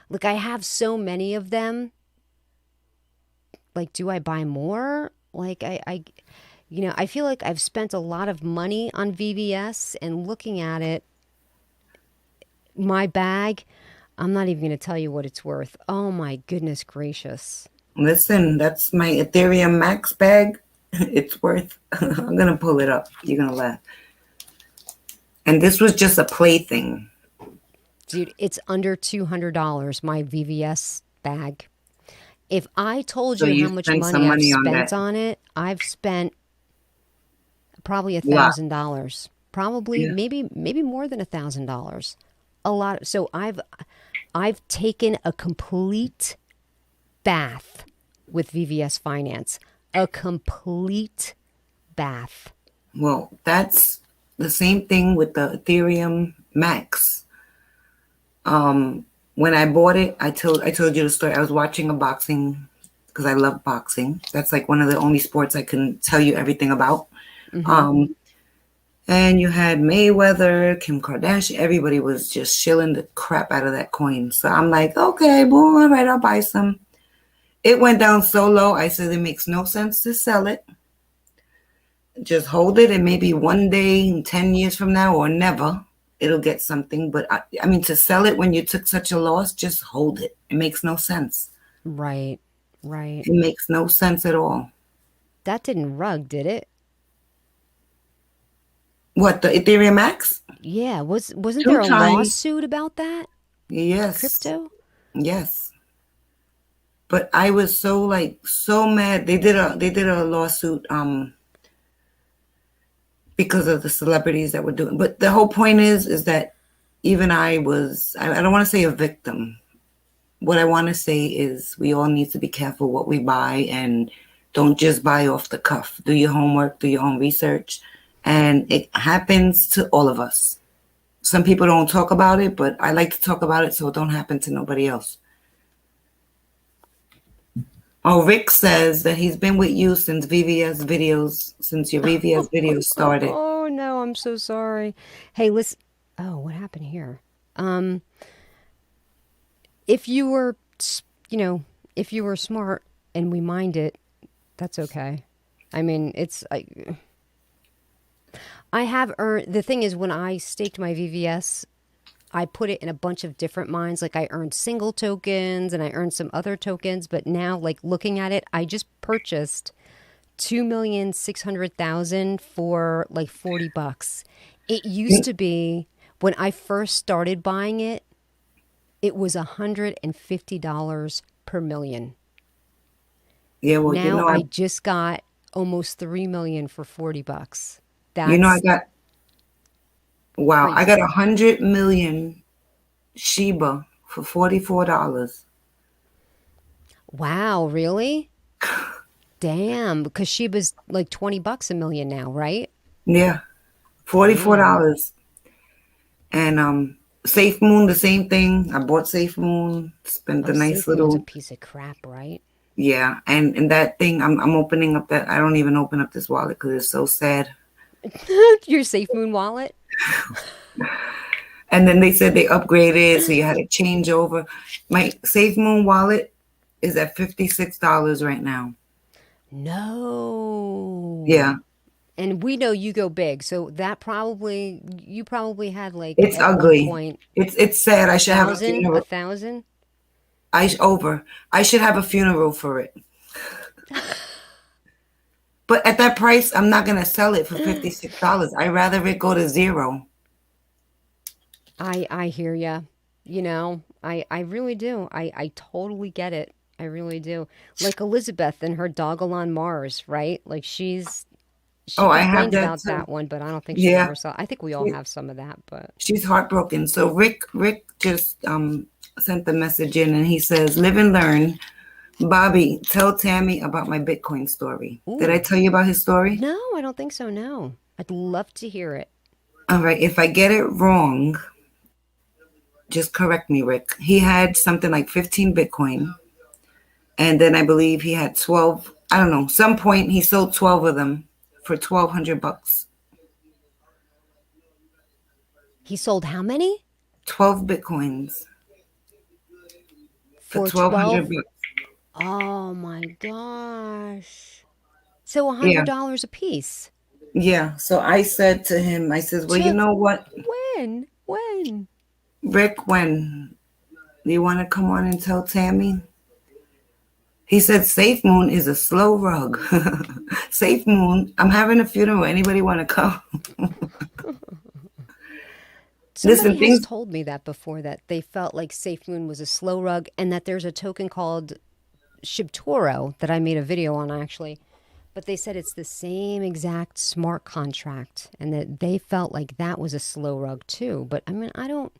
look, I have so many of them. Like, do I buy more? Like I feel like I've spent a lot of money on VVS and looking at it, my bag, I'm not even going to tell you what it's worth. Oh my goodness gracious. Listen, that's my Ethereum Max bag. It's worth I'm gonna pull it up. You're gonna laugh. And this was just a plaything. Dude, it's under $200, my VVS bag. If I told So you you how much spend money some I've money on spent that. on it, I've spent probably a Lot. $1,000. Probably Yeah. maybe more than $1,000. A lot. So I've taken a complete bath with VVS Finance. A complete bath. Well, that's the same thing with the Ethereum Max. When I bought it, I told you the story. I was watching a boxing because I love boxing. That's like one of the only sports I can tell you everything about. Mm-hmm. Um, and you had Mayweather, Kim Kardashian. Everybody was just shilling the crap out of that coin. So I'm like, okay, boom, all right, I'll buy some. It went down so low. I said it makes no sense to sell it. Just hold it, and maybe one day, 10 years from now, or never, it'll get something. But I mean, to sell it when you took such a loss, just hold it. It makes no sense. Right. Right. It makes no sense at all. That didn't rug, did it? What, the Ethereum Max? Yeah, wasn't Two there a times. lawsuit about that with Yes. crypto? Yes. But I was so like so mad. They did a lawsuit because of the celebrities that were doing. But the whole point is that even I don't want to say a victim. What I want to say is we all need to be careful what we buy and don't just buy off the cuff. Do your homework, do your own research, and it happens to all of us. Some people don't talk about it, but I like to talk about it so it don't happen to nobody else. Oh, Rick says that he's been with you since your VVS videos started. Oh no, I'm so sorry. Hey, listen. Oh, what happened here? Um, if you were, you know, if you were smart and we mind it, that's okay. I mean, I have earned. The thing is, when I staked my VVS, I put it in a bunch of different mines. Like I earned single tokens and I earned some other tokens. But now, like looking at it, I just purchased 2,600,000 for like $40. It used to be when I first started buying it, it was $150 per million. Yeah, well, Now I just got almost 3 million for $40. I That's got wow, I got crazy. 100 million Shiba for $44. Wow, really? Damn, because Sheba's like $20 a million now, right? Yeah, $44. Damn. And Safe Moon, the same thing. I bought Safe Moon, spent Oh, a nice Safe Moon's a little piece of crap, right? yeah, and that thing I'm opening up that I don't even open up this wallet because it's so sad. Your Safe Moon wallet? And then they said they upgraded, so you had to change over. My Safe Moon wallet is at $56 right now. No. Yeah, And we know you go big, so that probably you probably had like it's at one ugly. point It's sad. I a should have a thousand, a funeral. thousand. I should have a funeral for it. But at that price, I'm not gonna sell it for $56. I'd rather it go to zero. I hear ya. I really do. I totally get it. I really do. Like Elizabeth and her doggle on Mars, right? Like she Oh, I have complained that about too. that one, but I don't think she'll Yeah, ever sell. I think we all she- have some of that, but she's heartbroken. So Rick just sent the message in, and he says, "Live and learn." Bobby, tell Tammy about my Bitcoin story. Did I ooh, tell you about his story? no, I don't think so. No, I'd love to hear it. All right. If I get it wrong, just correct me, Rick. He had something like 15 Bitcoin, and then I believe he had 12. I don't know. Some point he sold 12 of them for $1,200. He sold how many? 12 Bitcoins for For 1,200 12. bucks. Oh my gosh. So a hundred Yeah. dollars a piece. Yeah. So I said to him, I says, well, you To know what, when? When? Rick, when do you want to come on and tell Tammy? He said, Safe Moon is a slow rug. Safe Moon, I'm having a funeral. Anybody want to come? Somebody Listen, has things. told me that before, that they felt like Safe Moon was a slow rug, and that there's a token called Shibtoro that I made a video on actually. But they said it's the same exact smart contract, and that they felt like that was a slow rug too. But I mean, I don't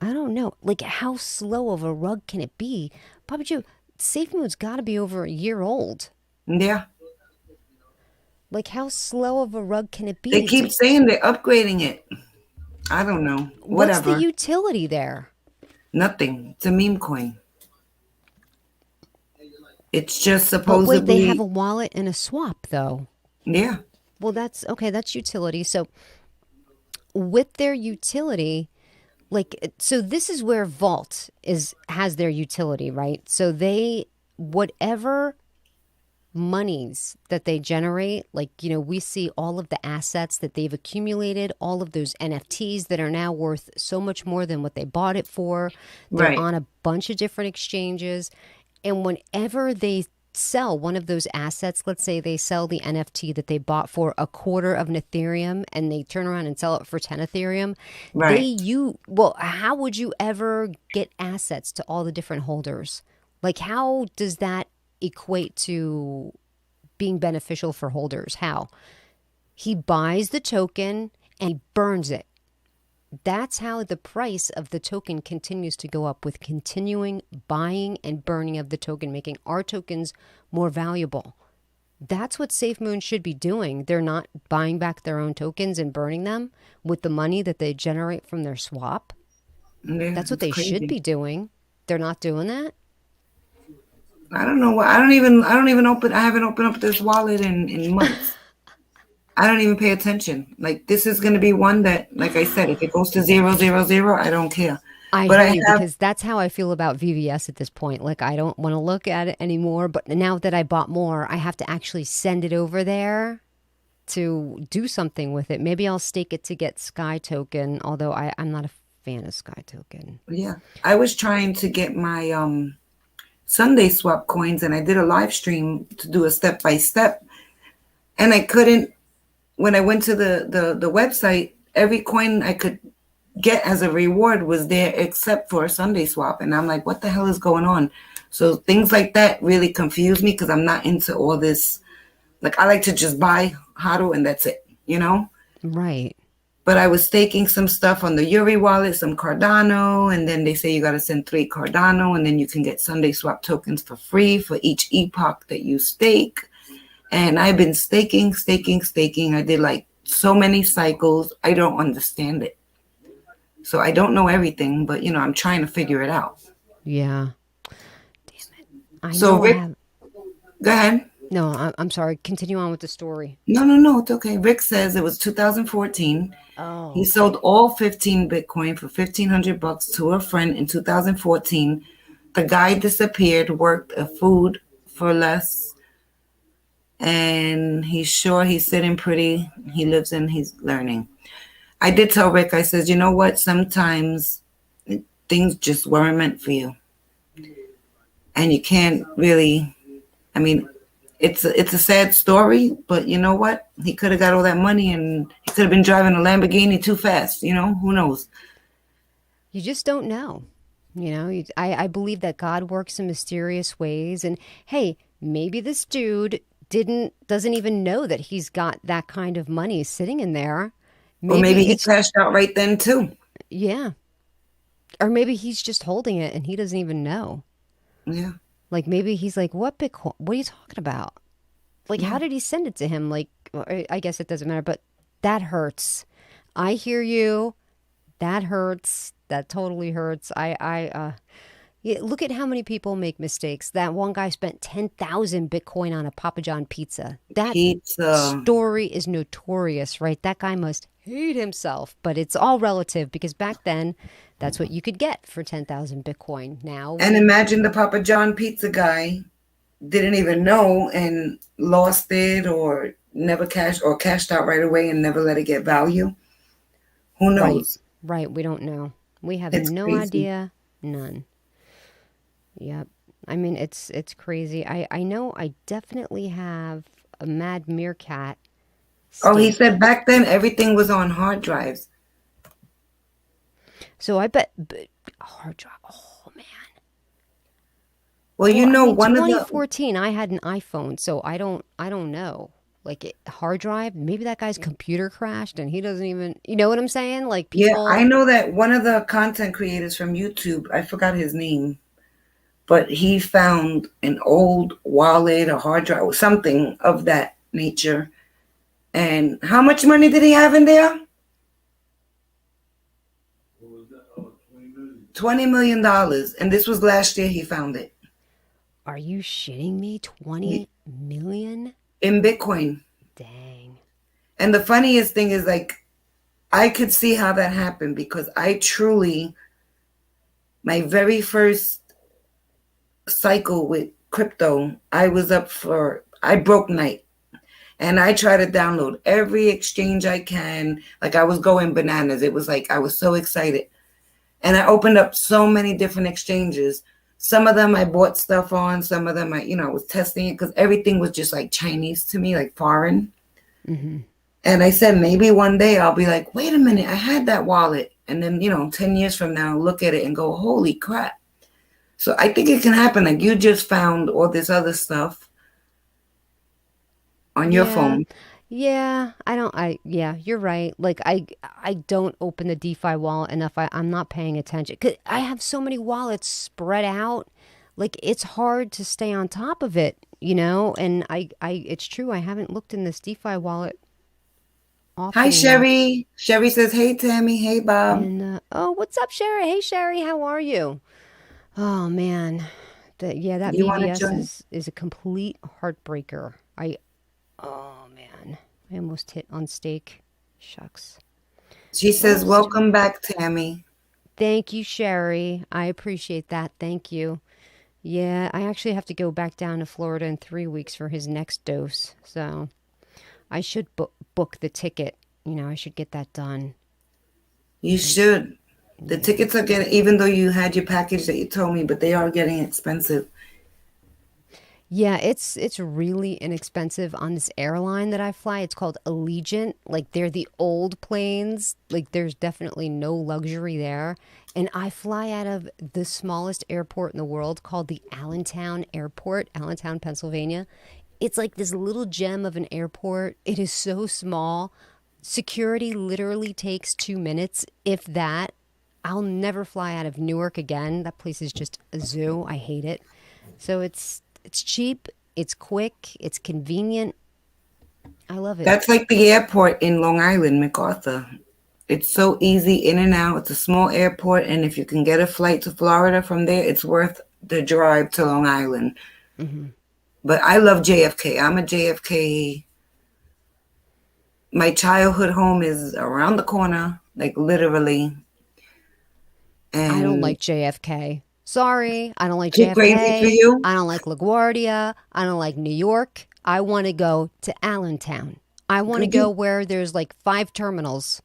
know. Like, how slow of a rug can it be? Papa Joe, Safe Moon's got to be over a year old. Yeah. Like, how slow of a rug can it They be? keep saying they're upgrading it. I don't know. What's the Whatever. utility there? Nothing. It's a meme coin. It's just But wait, they have supposedly, a wallet and a swap, though. yeah. Well, that's okay. That's utility. So, with their utility, like, so this is where Vault is has their utility, right? So they whatever monies that they generate, like, we see all of the assets that they've accumulated, all of those NFTs that are now worth so much more than what they bought it for. They're Right. on a bunch of different exchanges. And whenever they sell one of those assets, let's say they sell the NFT that they bought for a quarter of an Ethereum and they turn around and sell it for 10 Ethereum, Right. well, how would you ever get assets to all the different holders? Like, how does that equate to being beneficial for holders? How? He buys the token and he burns it. That's how the price of the token continues to go up, with continuing buying and burning of the token, making our tokens more valuable. That's what SafeMoon should be doing. They're not buying back their own tokens and burning them with the money that they generate from their swap. Yeah, That's what it's they should crazy. be doing. They're not doing that. I don't know what. I don't even open. I haven't opened up this wallet in months. I don't even pay attention. Like, this is going to be one that, like I said, if it goes to 000, I don't care. I But hear I you, have, because that's how I feel about VVS at this point. Like, I don't want to look at it anymore. But now that I bought more, I have to actually send it over there to do something with it. Maybe I'll stake it to get Sky Token, although I'm not a fan of Sky Token. yeah, I was trying to get my Sunday swap coins, and I did a live stream to do a step by step, and I couldn't. When I went to the website, every coin I could get as a reward was there except for a Sunday swap, and I'm like, what the hell is going on? So things like that really confuse me because I'm not into all this. Like, I like to just buy HODL and that's it, you know? Right. But I was staking some stuff on the Yuri wallet, some Cardano, and then they say you got to send 3 Cardano, and then you can get Sunday swap tokens for free for each epoch that you stake. And I've been staking. I did like so many cycles. I don't understand it. So I don't know everything, but I'm trying to figure it out. Yeah. Damn it. I So know I Rick, have. go ahead. No, I'm sorry. Continue on with the story. No, it's okay. Rick says it was 2014. Oh, He okay. sold all 15 Bitcoin for $1,500 to a friend in 2014. The guy disappeared, worked a food for less, and he's sure he's sitting pretty. He lives in, he's learning. I did tell Rick, I says, you know what? Sometimes things just weren't meant for you. And you can't really, I mean, it's a sad story, but you know what? He could have got all that money and he could have been driving a Lamborghini too fast. Who knows? You just don't know. I believe that God works in mysterious ways. And hey, maybe this dude doesn't even know that he's got that kind of money sitting in there. Or maybe Maybe he it's, cashed out right then too. yeah. Or maybe he's just holding it and he doesn't even know. Yeah, Like, maybe he's like, what Bitcoin? What are you talking about? Like, how yeah. did he send it to him? Like, I guess it doesn't matter, but that hurts. I hear you. That hurts. That totally hurts. Yeah, look at how many people make mistakes. That one guy spent 10,000 Bitcoin on a Papa John pizza. That Pizza. story is notorious, right? That guy must hate himself, but it's all relative because back then, that's what you could get for 10,000 Bitcoin. Now And we, imagine the Papa John pizza guy didn't even know and lost it or never cashed out right away and never let it get value. Who right, knows? right, we don't know. We have It's no crazy. idea. None. Yep. I mean, it's crazy. I know I definitely have a Mad Meerkat Oh, he stake. said back then everything was on hard drives. So I bet but hard drive. Oh man. Well, Well, I mean, one of the 2014 I had an iPhone, so I don't know. Like hard drive, maybe that guy's computer crashed and he doesn't even, you know what I'm saying? Like yeah, I people, know that one of the content creators from YouTube, I forgot his name, but he found an old wallet, a hard drive, or something of that nature. And how much money did he have in there? $20 million. And this was last year he found it are you shitting me? 20 million? in Bitcoin. Dang. And the funniest thing is, like, I could see how that happened because I truly, my very first cycle with crypto, I broke night. And I try to download every exchange I can. Like, I was going bananas. It was like I was so excited. And I opened up so many different exchanges. Some of them I bought stuff on. Some of them I was testing it because everything was just like Chinese to me, like foreign. Mm-hmm. And I said, maybe one day I'll be like, wait a minute, I had that wallet. And then, 10 years from now, look at it and go, holy crap. So I think it can happen. Like you just found all this other stuff on your Yeah. phone. Yeah, yeah, you're right. Like I don't open the DeFi wallet enough. I'm not paying attention. 'Cause I have so many wallets spread out. Like it's hard to stay on top of it, And it's true. I haven't looked in this DeFi wallet Hi, often enough. Sherry. Sherry says, hey, Tammy. Hey, Bob. And oh, what's up, Sherry? Hey, Sherry, how are you? Oh man, that You want to BVS join? is a complete heartbreaker. Oh man, I almost hit on stake. Shucks. She What says, else do we? welcome back, Tammy. Thank you, Sherry. I appreciate that. Thank you. Yeah, I actually have to go back down to Florida in 3 weeks for his next dose. So I should book the ticket. I should get that done. You should. The Yeah. tickets are getting, even though you had your package that you told me, but they are getting expensive. Yeah, it's really inexpensive on this airline that I fly. It's called Allegiant. Like they're the old planes. Like there's definitely no luxury there. And I fly out of the smallest airport in the world called the Allentown Airport, Allentown, Pennsylvania. It's like this little gem of an airport. It is so small. Security literally takes 2 minutes, if that. I'll never fly out of Newark again. That place is just a zoo. I hate it. So it's cheap, it's quick, it's convenient. I love it. That's like the airport in Long Island, MacArthur. It's so easy in and out. It's a small airport, and if you can get a flight to Florida from there, it's worth the drive to Long Island. Hmm. But I love JFK. I'm a JFK. My childhood home is around the corner, like literally. I don't And like JFK. Sorry, I don't like too crazy for JFK. you? I don't like LaGuardia. I don't like New York. I want to go to Allentown. I want to Could go you? where there's like 5 terminals.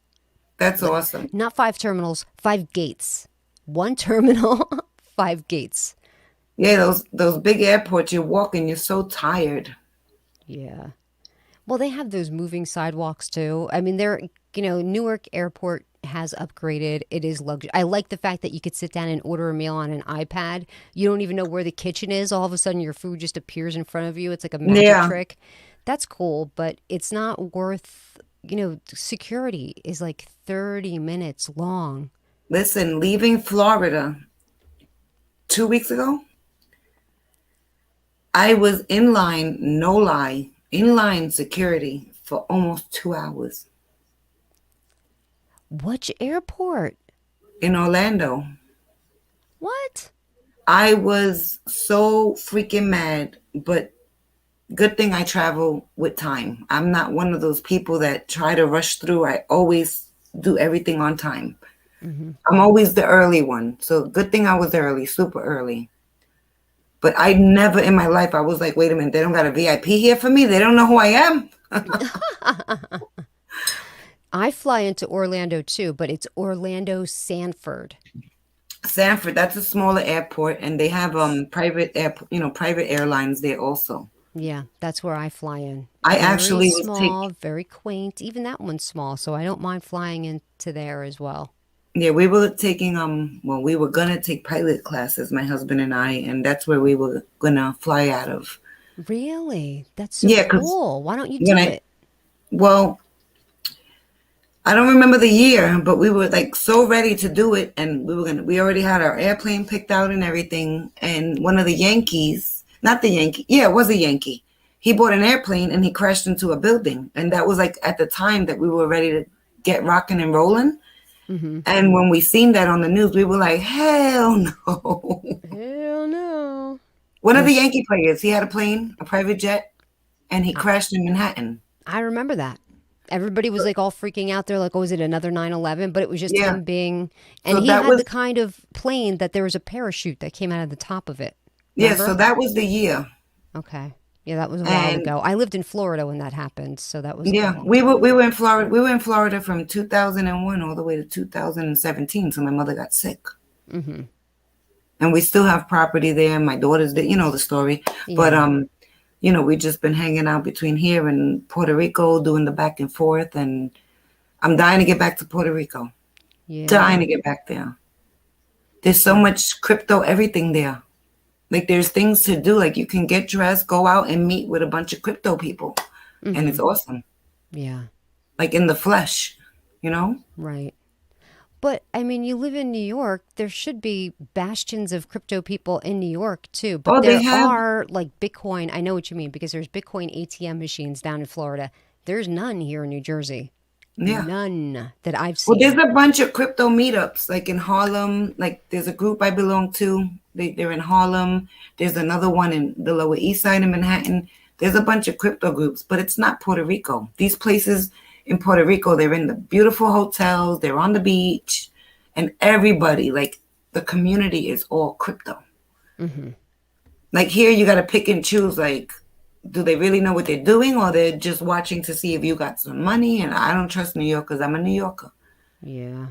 That's Like, awesome. not 5 terminals, 5 gates. One terminal, 5 gates. Yeah, those big airports, you're walking, you're so tired. Yeah. Well, they have those moving sidewalks too. I mean, Newark Airport has upgraded. It is luxury. I like the fact that you could sit down and order a meal on an iPad. You don't even know where the kitchen is. All of a sudden, your food just appears in front of you. It's like a magic Yeah. trick. That's cool, but it's not worth, security is like 30 minutes long. Listen, leaving Florida 2 weeks ago, I was in line, no lie, in line security for almost 2 hours Which airport? in Orlando. What? I was so freaking mad, but good thing I travel with time. I'm not one of those people that try to rush through. I always do everything on time. Hmm. I'm always the early one. So good thing I was early, super early. But I never in my life, I was like, wait a minute, they don't got a VIP here for me? They don't know who I am? I fly into Orlando too, but it's Orlando Sanford. Sanford, that's a smaller airport, and they have private private airlines there also. Yeah, that's where I fly in. I Very actually was small, take very quaint. Even that one's small, so I don't mind flying into there as well. Yeah, we were taking we were gonna take pilot classes, my husband and I, and that's where we were gonna fly out of. Really? That's so Yeah, because cool. Why don't you when do I it? well, I don't remember the year, but we were like so ready to do it, and we already had our airplane picked out and everything. And one of the Yankees, not the Yankee, yeah, it was a Yankee. He bought an airplane and he crashed into a building, and that was like at the time that we were ready to get rocking and rolling. Hmm. And when we seen that on the news, we were like, hell no. Hell no. One of the Yes, Yankee players, he had a plane, a private jet, and he I, crashed in Manhattan. I remember that. Everybody was like all freaking out. They're like, oh, is it another 9/11? But it was just Yeah. him being, and So he that had the was kind of plane that there was a parachute that came out of the top of it. yeah, so Remember? that was the year. Okay. Yeah, that was a while And ago. I lived in Florida when that happened, so that was yeah, good. we were in Florida. We were in Florida from 2001 all the way to 2017. So my mother got sick. Hmm. and we still have property there. My daughter's there, you know the story. But Yeah. we've just been hanging out between here and Puerto Rico, doing the back and forth, and I'm dying to get back to Puerto Rico. Dying Yeah. to get back there. There's so Yeah. much crypto everything there. Like there's things to do. Like you can get dressed, go out and meet with a bunch of crypto people, and Mm-hmm. it's awesome. Yeah. Like in the flesh, you know. Right. But I mean, you live in New York. There should be bastions of crypto people in New York too. But Oh, they there have. are like Bitcoin. I know what you mean because there's Bitcoin ATM machines down in Florida. There's none here in New Jersey. Yeah. None that I've Well, there's seen. a bunch of crypto meetups, like in Harlem. Like there's a group I belong to. They're in Harlem. There's another one in the Lower East Side of Manhattan. There's a bunch of crypto groups, but it's not Puerto Rico. These places in Puerto Rico, they're in the beautiful hotels. They're on the beach, and everybody, like the community, is all crypto. Mm-hmm. Like here, you got to pick and choose. Like, do they really know what they're doing, or they're just watching to see if you got some money? And I don't trust New York because I'm a New Yorker. Yeah.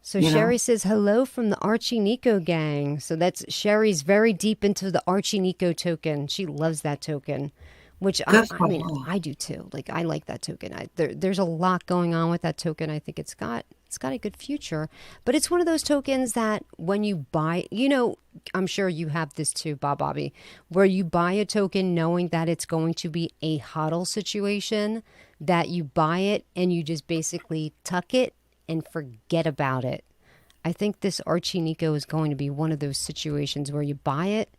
So You know. Sherry says hello from the Archie Nico gang. So that's Sherry's very deep into the Archie Nico token. She loves that token, which I, Good I for mean, her. I do too. Like I like that token. There's a lot going on with that token. I think it's got a good future, but it's one of those tokens that when you buy, I'm sure you have this too, Bobby, where you buy a token knowing that it's going to be a hodl situation, that you buy it and you just basically tuck it and forget about it. I think this Archie Nico is going to be one of those situations where you buy it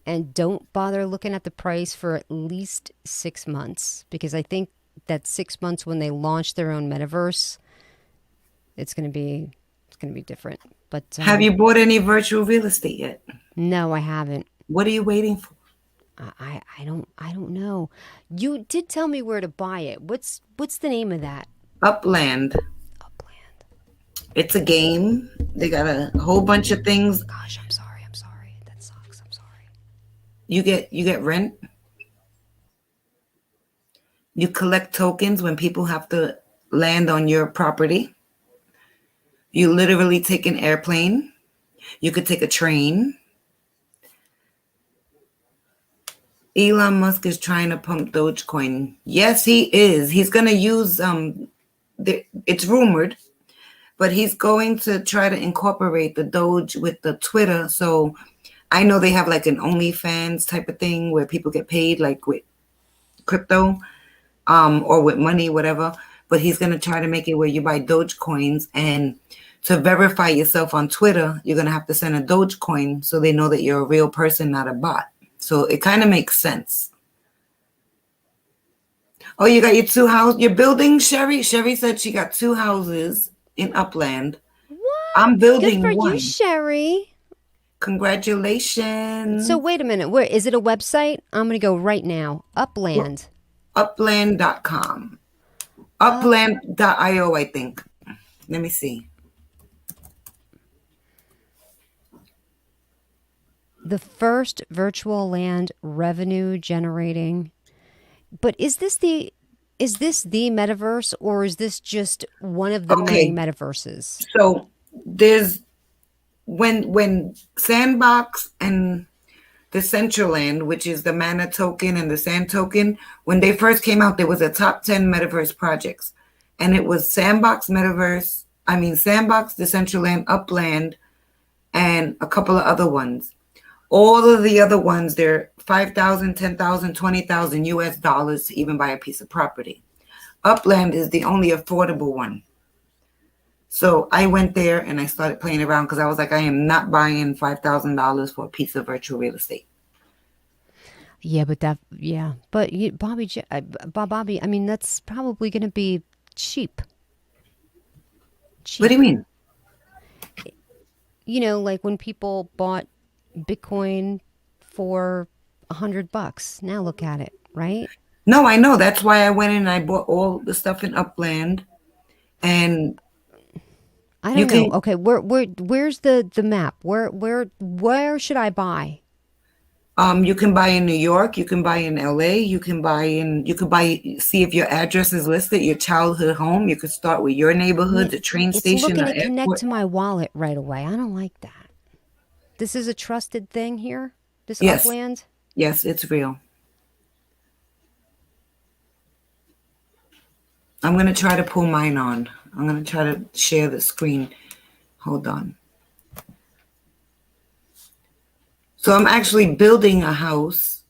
and don't bother looking at the price for at least 6 months, because I think that 6 months when they launch their own metaverse, it's going to be different. But Have you bought any virtual real estate yet? no, I haven't. What are you waiting for? I don't know. You did tell me where to buy it. What's the name of that? Upland. Upland. It's a game. They got a whole bunch of things. Gosh, I'm sorry. I'm sorry. That sucks. I'm sorry. You get rent. You collect tokens when people have to land on your property. You literally take an airplane. You could take a train. Elon Musk is trying to pump Dogecoin. Yes, he is. He's going to use it's rumored, but he's going to try to incorporate the Doge with the Twitter. So I know they have like an OnlyFans type of thing where people get paid like with crypto, or with money, whatever. But he's going to try to make it where you buy Dogecoins, and to verify yourself on Twitter, you're going to have to send a Dogecoin so they know that you're a real person, not a bot. So it kind of makes sense. Oh, you got your two house, you're building, Sherry? Sherry said she got two houses in Upland. I'm What? Good for building you, one. Sherry. So Congratulations. wait a minute. Where is it? A website? I'm gonna go right now. Upland. Upland.com. Up Upland.io, I think. Let me see. the first virtual land revenue generating. But is this the metaverse, or is this just one of the many Okay. metaverses? So there's when Sandbox and the Centraland, which is the Mana token and the Sand token, when they first came out, there was a top 10 metaverse projects. And it was Sandbox Metaverse, Sandbox, the Decentraland, Upland, and a couple of other ones. All of the other ones, they're 5,000, 10,000, 20,000 US dollars to even buy a piece of property. Upland is the only affordable one. So I went there and I started playing around because I was like, I am not buying $5,000 for a piece of virtual real estate. Yeah, but Bobby, I mean that's probably going to be cheap. What do you Cheap. mean? Like when people bought Bitcoin for $100. Now look at it, right? No, I know. That's why I went in and I bought all the stuff in Upland. And I you don't know. can Okay, where's the map? Where should I buy? you can buy in New York, you can buy in LA, you could buy see if your address is listed, your childhood home. You could start with your I mean, neighborhood, the train it's station, looking the to connect airport. to my wallet right away. I don't like that. This is a trusted thing here? This Yes, upland? yes, it's real. I'm gonna try to pull mine on. I'm gonna try to share the screen. Hold on. So I'm actually building a house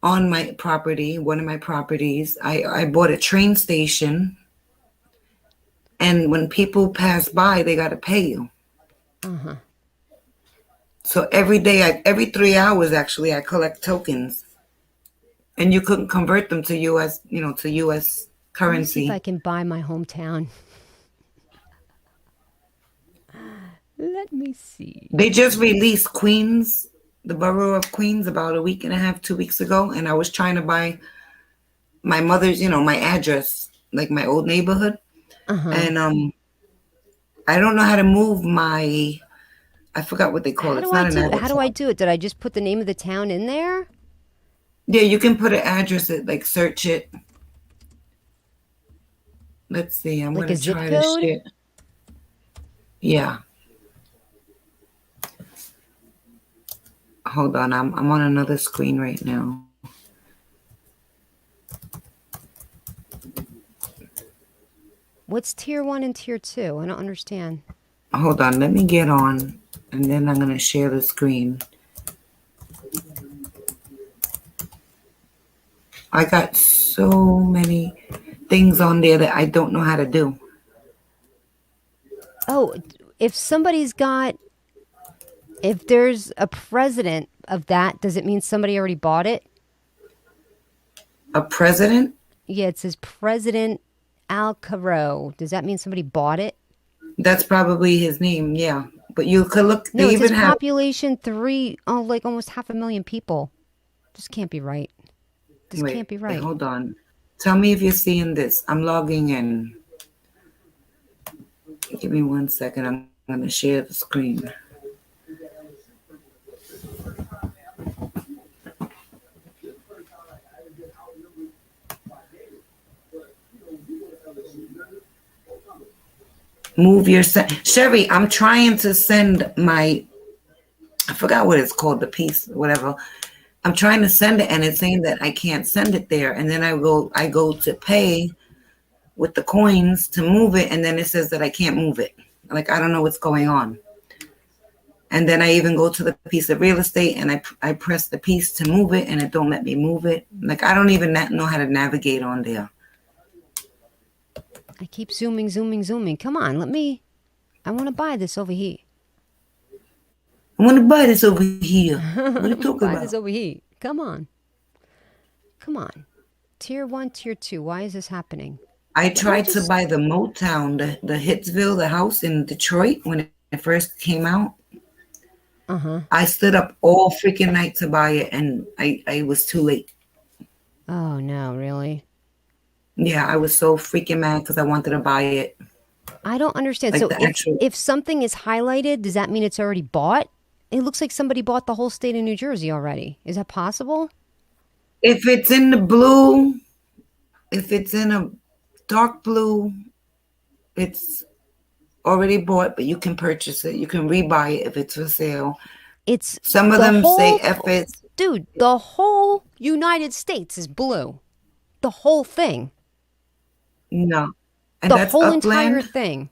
on my property, one of my properties. I bought a train station, and when people pass by, they got to pay you. Uh-huh. So every day, every 3 hours, actually, I collect tokens, and you couldn't convert them to U.S., to U.S. Let me see if I currency. can buy my hometown. Let me see. They just released Queens, the borough of Queens, about a week and a half, 2 weeks ago, and I was trying to buy my mother's, my address, like my old neighborhood, Uh-huh. and I don't know how to move my. I forgot what they call How it. do It's I not an do it? How do I avatar. do it? Did I just put the name of the town in there? Yeah, you can put an address, like search it. Let's see. I'm Like a gonna zip try to code? share. Yeah, hold on. I'm on another screen right now. What's tier 1 and tier 2? I don't understand. Hold on. Let me get on, and then I'm gonna share the screen. I got so many things on there that I don't know how to do. Oh, if there's a president of that, does it mean somebody already bought it? A president? Yeah, it says President Alcaro. Does that mean somebody bought it? That's probably his name. Yeah, but you could look. They No, it says even have. population 3, like almost 500,000 people. This can't be right. This Wait, can't be right. hold on. Tell me if you're seeing this. I'm logging in. Give me 1 second. I'm gonna share the screen. Move your Sherry. I'm trying to send my. I forgot what it's called. The piece, whatever. I'm trying to send it, and it's saying that I can't send it there. And then I go to pay with the coins to move it, and then it says that I can't move it. Like I don't know what's going on. And then I even go to the piece of real estate, and I press the piece to move it, and it don't let me move it. Like I don't even know how to navigate on there. I keep zooming, zooming, zooming. Come on, I want to buy this over here. I want to buy this over here. What are I you want to talking buy this about? over here. Come on. Come on. Tier 1, tier 2. Why is this happening? I Let me tried to just buy the Motown, the Hitsville, the house in Detroit when it first came out. Uh-huh. I stood up all freaking night to buy it, and I was too late. Oh no, really? Yeah, I was so freaking mad because I wanted to buy it. I don't understand. Like So the if actual, if something is highlighted, does that mean it's already bought? It looks like somebody bought the whole state of New Jersey already. Is that possible? if it's in the blue, if it's in a dark blue, it's already bought, but you can purchase it. You can rebuy it if it's for sale. It's Some of the them say whole F it. dude, the whole United States is blue. The whole thing. No. And The that's whole entire Upland. thing.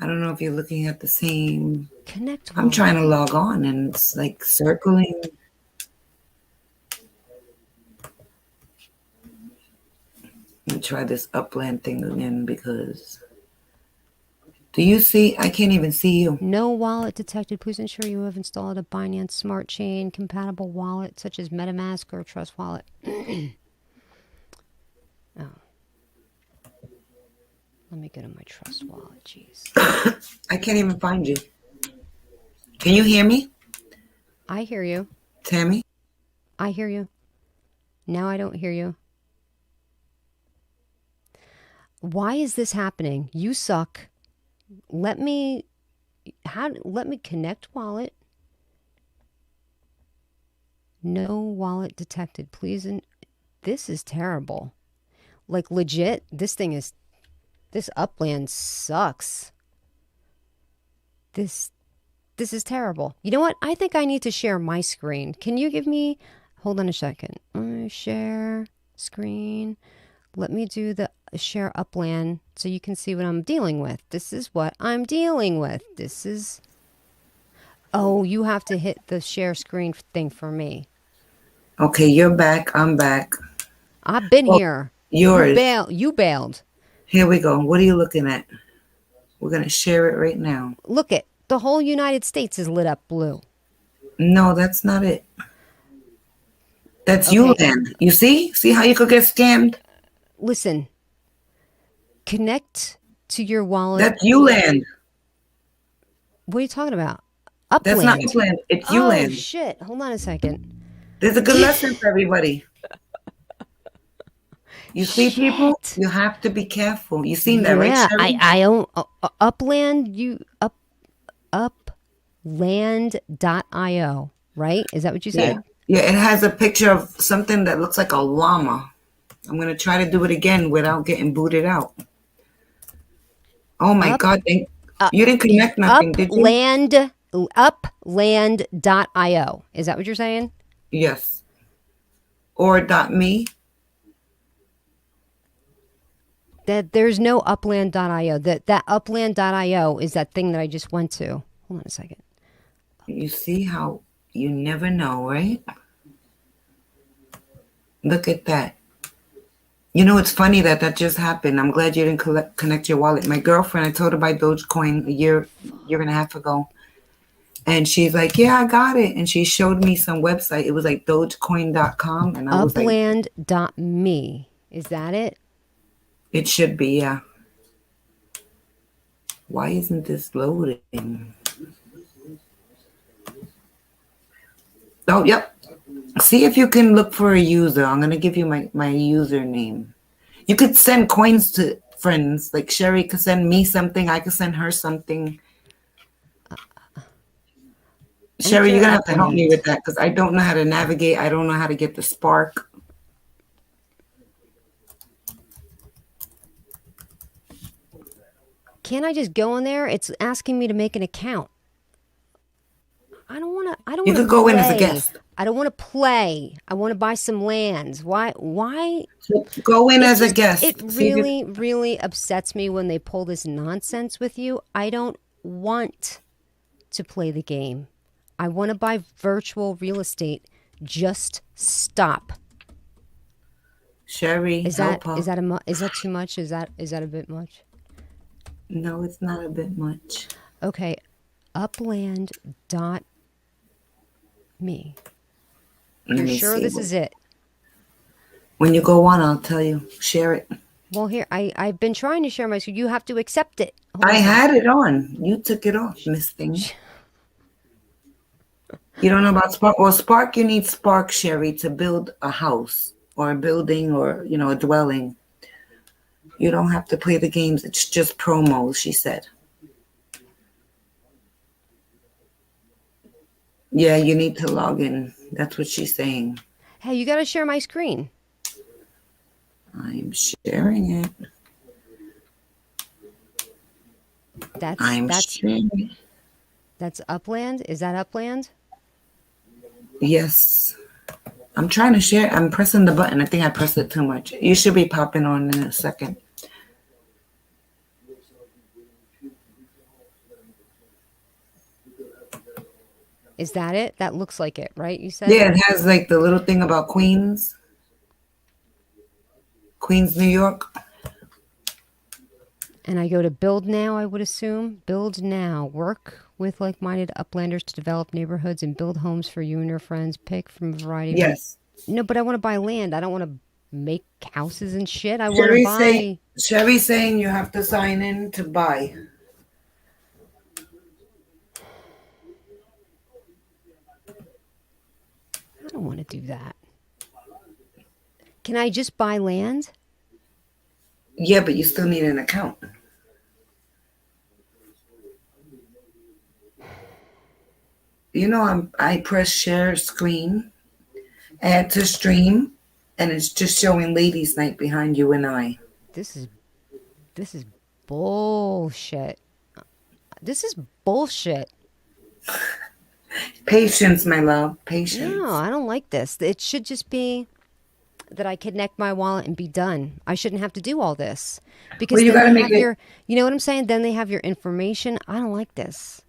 I don't know if you're looking at the same. Connect I'm wallet. trying to log on and it's like circling. Let me try this Upland thing again because. Do you see? I can't even see you. No wallet detected. Please ensure you have installed a Binance Smart Chain compatible wallet such as MetaMask or Trust Wallet. Oh. Let me get on my Trust Wallet. Jeez. I can't even find you. Can you hear me, I hear you. Tammy? I hear you. Now I don't hear you. Why is this happening? You suck. Let me connect wallet. No wallet detected. Please. This is terrible. Like legit, this thing is This upland sucks. This this is terrible. You know what? I think I need to share my screen. Can you give me hold on a second. Share screen. Let me do the share upland so you can see what I'm dealing with. This is what I'm dealing with. This is Oh, you have to hit the share screen thing for me. Okay, you're back. I'm back. I've been Well, here. yours. You bailed. Here we go. What are you looking at? We're going to share it right now. Look it. The whole United States is lit up blue. No, that's not it. That's Okay. Uland. You see? See how you could get scammed? Listen. Connect to your wallet. That's Uland. What are you talking about? That's not Upland. Upland. It's Oh Uland. shit. Hold on a second. There's a good lesson for everybody. You see, people, Shit. you have to be careful. You seen that, right, Yeah, Sherry? I own Upland. Upland.io, right? Is that what you Yeah. said? Yeah, it has a picture of something that looks like a llama. I'm going to try to do it again without getting booted out. Oh my Up, God. You didn't connect nothing, did you? Upland.io. Is that what you're saying? Yes. Or .me. That there's no upland.io. That upland.io is that thing that I just went to. Hold on a second. You see how you never know, right? Look at that. You know, it's funny that just happened. I'm glad you didn't connect your wallet. My girlfriend, I told her about Dogecoin a year and a half ago. And she's like, yeah, I got it. And she showed me some website. It was like dogecoin.com. And I was like, Upland.me. Is that it? it should be, yeah. Why isn't this loading? Oh, yep. See if you can look for a user. I'm going to give you my username. You could send coins to friends. Like Sherry could send me something. I could send her something. Sherry, you're going to have to help me with that because I don't know how to navigate. I don't know how to get the Spark. Can't I just go in there? It's asking me to make an account. I don't want to. You could go in as a guest. I don't want to play. I want to buy some lands. Why? So go in as a guest. It really, really upsets me when they pull this nonsense with you. I don't want to play the game. I want to buy virtual real estate. Just stop. Sherry, Is that too much? Is that a bit much? No, it's not a bit much. Okay, upland.me. You're sure this is it? When you go on, I'll tell you. Share it. Well, here, I've been trying to share my screen. You have to accept it. I had it on. You took it off, Miss Thing. You don't know about Spark? Well, Spark, you need Spark, Sherry, to build a house or a building or, a dwelling. You don't have to play the games. It's just promos, she said. Yeah, you need to log in. That's what she's saying. Hey, you got to share my screen. I'm sharing it. Sharing it. That's Upland? Is that Upland? Yes. I'm trying to share. I'm pressing the button. I think I pressed it too much. You should be popping on in a second. Is that it? That looks like it, right? You said? Yeah, it has like the little thing about Queens, New York. And I go to build now, I would assume. Build now. Work with like-minded uplanders to develop neighborhoods and build homes for you and your friends. Pick from a variety of... Yes. No, but I want to buy land. I don't want to make houses and shit. I want to buy... Sherry's saying you have to sign in to buy. I don't want to do that. Can I just buy land? Yeah, but you still need an account. I press share screen, add to stream, and it's just showing ladies night behind you and I. This is bullshit. This is bullshit. Patience, my love. No, Patience. I don't like this. It should just be that I connect my wallet and be done. I shouldn't have to do all this Well, because you then gotta they make have it. your, you know what I'm saying? Then they have your information. I don't like this.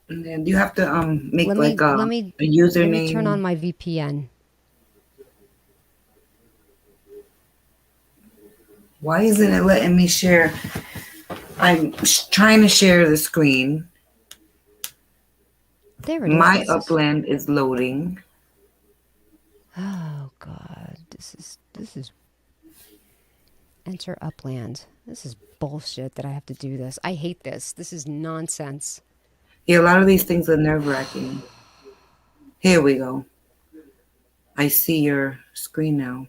And then you have to make Let like me a, let me a let me turn on username. my VPN. Why isn't it letting me share? I'm trying to share the screen. There it is. My This is upland is loading. oh god. This is enter upland. This is bullshit that I have to do this. I hate this. This is nonsense. Yeah, a lot of these things are nerve wracking. Here we go. I see your screen now.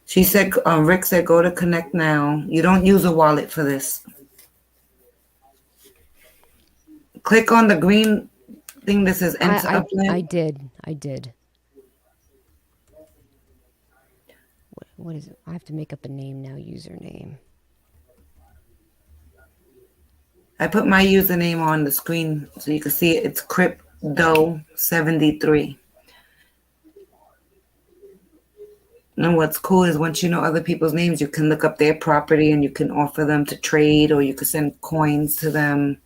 She said, Rick said, go to connect now. You don't use a wallet for this. Click on the green thing that says I enter I I upland. did. I did. What is it? I have to make up a name now, username. I put my username on the screen so you can see it. It's Crypto73. And what's cool is once you know other people's names, you can look up their property and you can offer them to trade or you can send coins to them.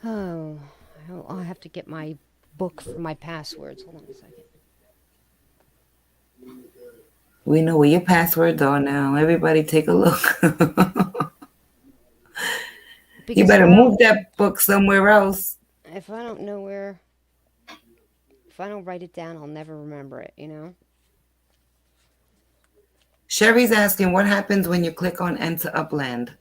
Oh, I'll have to get my book for my passwords. Hold on a second. We know where your passwords are now. Everybody take a look. You Because better move that book somewhere else. if I don't know where, if I don't write it down, I'll never remember it, you know? Sherry's asking what happens when you click on enter upland.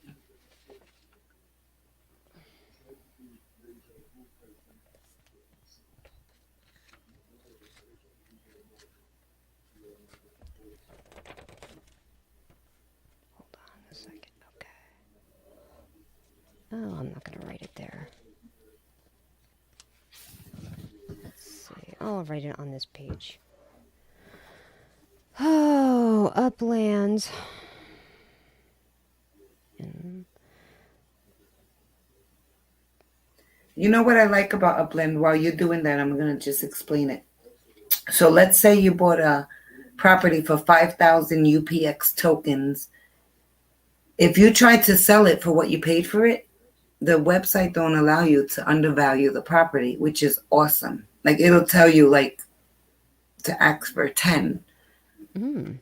Hold on a second. Okay. Oh, I'm not going to write it there. Let's see. Oh, I'll write it on this page. Oh, upland. You know what I like about upland? While you're doing that, I'm going to just explain it. So let's say you bought a property for 5,000 UPX tokens. If you try to sell it for what you paid for it, the website don't allow you to undervalue the property, which is awesome. Like it'll tell you like to ask for 10. Mm.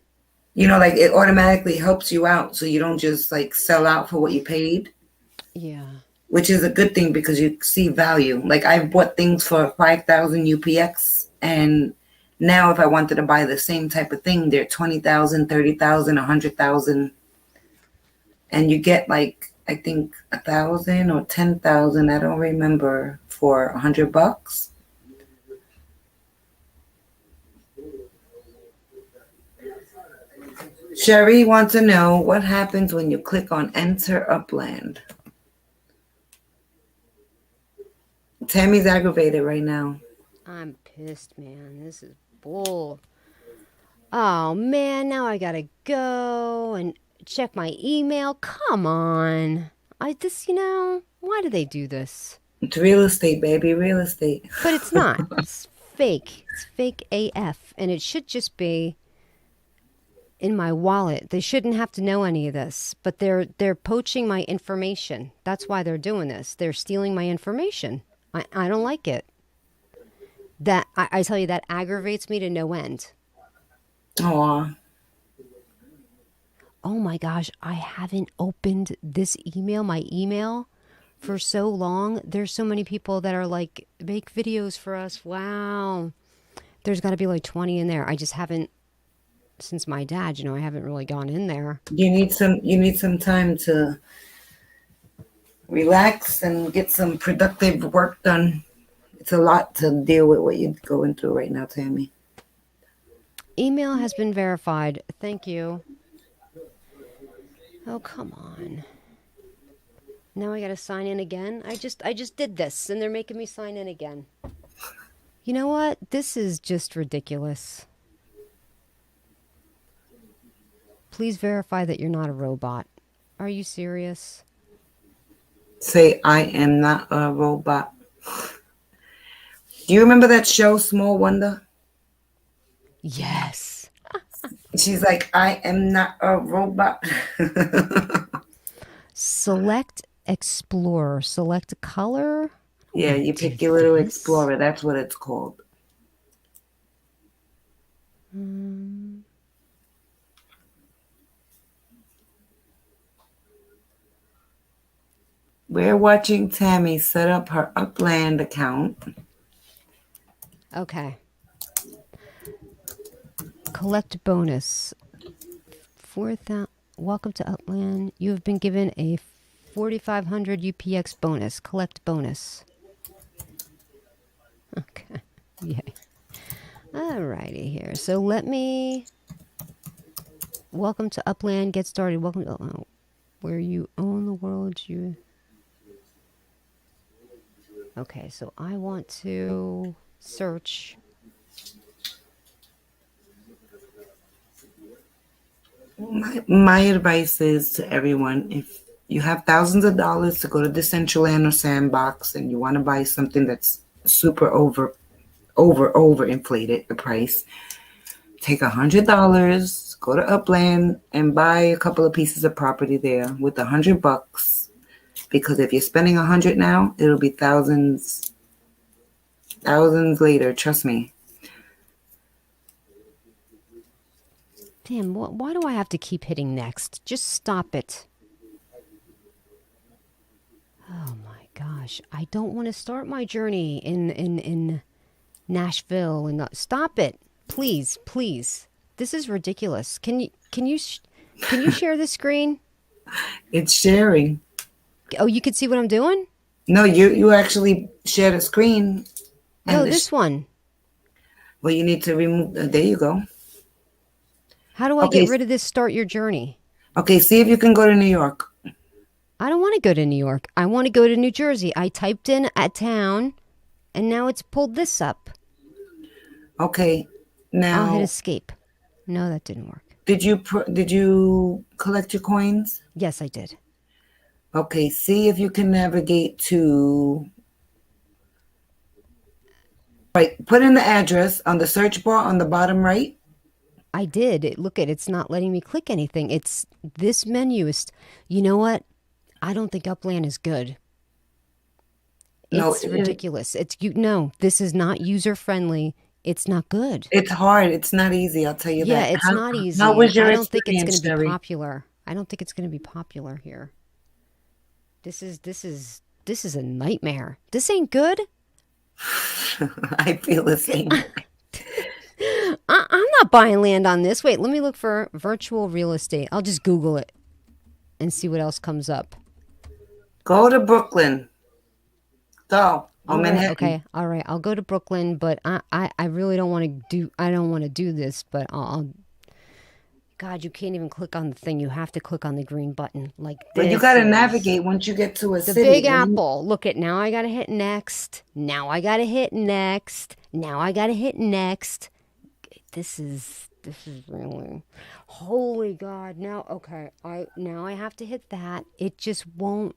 Like it automatically helps you out so you don't just like sell out for what you paid, Yeah. which is a good thing because you see value. Like I've bought things for 5,000 UPX and now if I wanted to buy the same type of thing, they're 20,000, 30,000, 100,000 and you get like I think 1,000 or 10,000, I don't remember, for $100. Sherry wants to know what happens when you click on enter upland. Tammy's aggravated right now. I'm pissed, man. This is bull. Oh, man. Now I got to go and check my email. Come on. Why do they do this? It's real estate, baby, real estate. But it's not. It's fake. It's fake AF. And it should just be in my wallet. They shouldn't have to know any of this. But they're poaching my information. That's why they're doing this. They're stealing my information. I don't like it. I tell you, that aggravates me to no end. Aw. Oh my gosh, I haven't opened this email, my email, for so long. There's so many people that are like, make videos for us. Wow. There's got to be like 20 in there. I just haven't, since my dad, I haven't really gone in there. You need some time to relax and get some productive work done. It's a lot to deal with what you're going through right now, Tammy. Email has been verified. Thank you. Oh, come on. Now I got to sign in again. I just did this and they're making me sign in again. You know what? This is just ridiculous. Please verify that you're not a robot. Are you serious? Say, I am not a robot. Do you remember that show, Small Wonder? Yes. She's like, I am not a robot. Select Explorer. Select color. Yeah, you Do pick your little this. explorer. That's what it's called. We're watching Tammy set up her Upland account. Okay. Collect bonus. 4,000. Welcome to Upland. You have been given a 4,500 UPX bonus. Collect bonus. Okay. Yay. Alrighty here. So let me. Welcome to Upland. Get started. Welcome to where you own the world. You. Okay, so I want to search. My advice is to everyone, if you have thousands of dollars to go to Decentraland or Sandbox and you want to buy something that's super over inflated the price, take $100, go to Upland and buy a couple of pieces of property there with $100. Because if you're spending 100 now, it'll be thousands later. Trust me. Damn, why do I have to keep hitting next? Just stop it. Oh my gosh. I don't want to start my journey in Nashville and stop it. Please, please. This is ridiculous. Can you share the screen? It's sharing. Oh, you can see what I'm doing? No, you actually share the screen. No, this one. Well, you need to remove. There you go. How do I get rid of this start your journey? Okay, see if you can go to New York. I don't want to go to New York. I want to go to New Jersey. I typed in a town, and now it's pulled this up. Okay, now I'll hit escape. No, that didn't work. Did you collect your coins? Yes, I did. Okay, see if you can navigate to. Right, put in the address on the search bar on the bottom right. I did. It's not letting me click anything. It's this menu is. You know what? I don't think Upland is good. It's ridiculous. No, this is not user friendly. It's not good. It's hard. It's not easy. I'll tell you that. Yeah, it's not easy. How was your I don't think it's going to be Sherry? popular. I don't think it's going to be popular here. This is a nightmare. This ain't good. I feel the same. I'm not buying land on this. Wait, let me look for virtual real estate. I'll just Google it and see what else comes up. Go to Brooklyn. Go. Right, okay, all right. I'll go to Brooklyn, but I really don't want to do. I don't want to do this, but I'll. God, you can't even click on the thing. You have to click on the green button like this. But you got to navigate once you get to a city. The Big Apple. Look at now. I got to hit next. Now I got to hit next. Now I got to hit next. This is really, holy God. Now, okay. Now I have to hit that. It just won't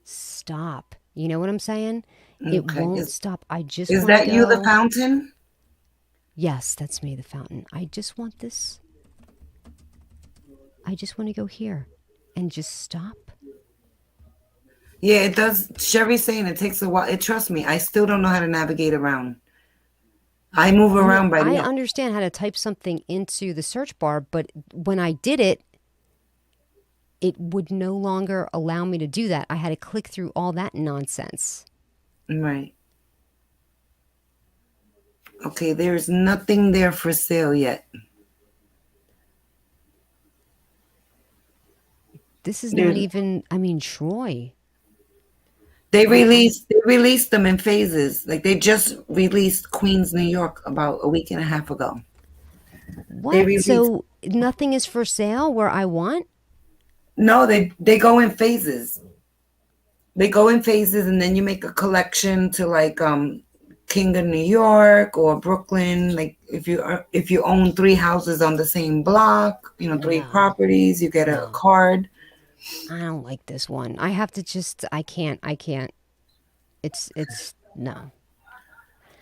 stop. You know what I'm saying? Okay. It won't stop. I just is that you, the fountain? Yes, that's me, the fountain. I just want this. I just want to go here and just stop. Yeah, it does. Sherry's saying it takes a while. Trust me, I still don't know how to navigate around. I move around by I understand how to type something into the search bar, but when I did it, it would no longer allow me to do that. I had to click through all that nonsense. Right. Okay, there's nothing there for sale yet. This is not even, Troy. They released them in phases. Like they just released Queens, New York about a week and a half ago. What? So nothing is for sale where I want? No, they go in phases. They go in phases and then you make a collection to like King of New York or Brooklyn. Like if you own three houses on the same block, three No, properties, you get a no. card. I don't like this one. I have to just, I can't. It's, no.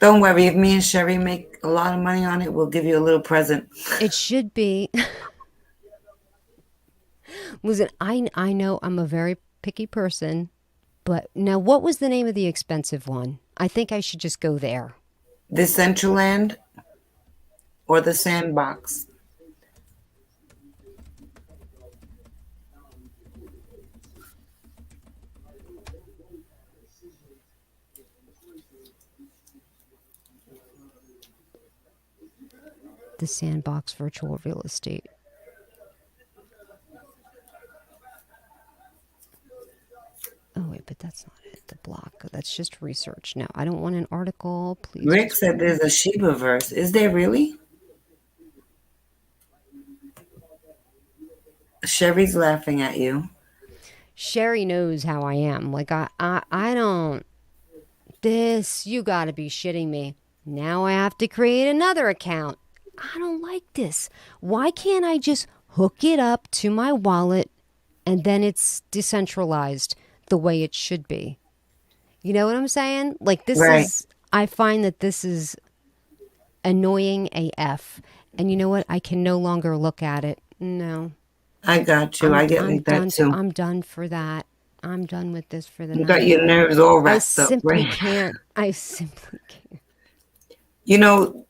Don't worry, if me and Sherry make a lot of money on it, we'll give you a little present. It should be. Listen, I know I'm a very picky person, but now what was the name of the expensive one? I think I should just go there. The Centraland or the Sandbox. The Sandbox Virtual Real Estate. Oh, wait, but that's not it. The block. That's just research. No, I don't want an article. Please Rick just said there's a Sheba verse. Is there really? Sherry's laughing at you. Sherry knows how I am. Like, I don't. This, you gotta be shitting me. Now I have to create another account. I don't like this. Why can't I just hook it up to my wallet and then it's decentralized the way it should be? You know what I'm saying? Like, this Right. is, I find that this is annoying AF. And you know what? I can no longer look at it. No. I got you. I get I'm like that done. too. I'm done for that. I'm done with this for the You got night. your nerves all I wrapped up, simply right? can't. I simply can't. You know,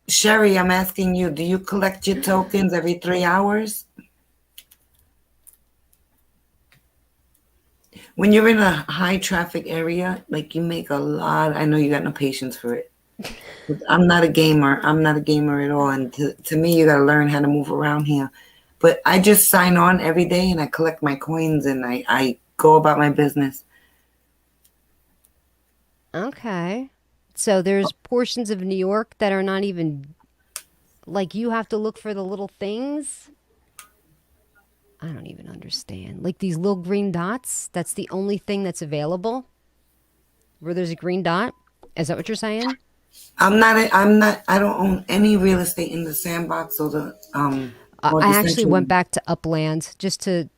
Sherry, I'm asking you, do you collect your tokens every 3 hours? When you're in a high traffic area, like you make a lot. I know you got no patience for it. I'm not a gamer. I'm not a gamer at all. And to me, you got to learn how to move around here. But I just sign on every day and I collect my coins and I go about my business. Okay. So there's portions of New York that are not even like you have to look for the little things. I don't even understand. Like these little green dots, that's the only thing that's available where there's a green dot. Is that what you're saying? I don't own any real estate in the Sandbox or I the actually went Central. back to Upland just to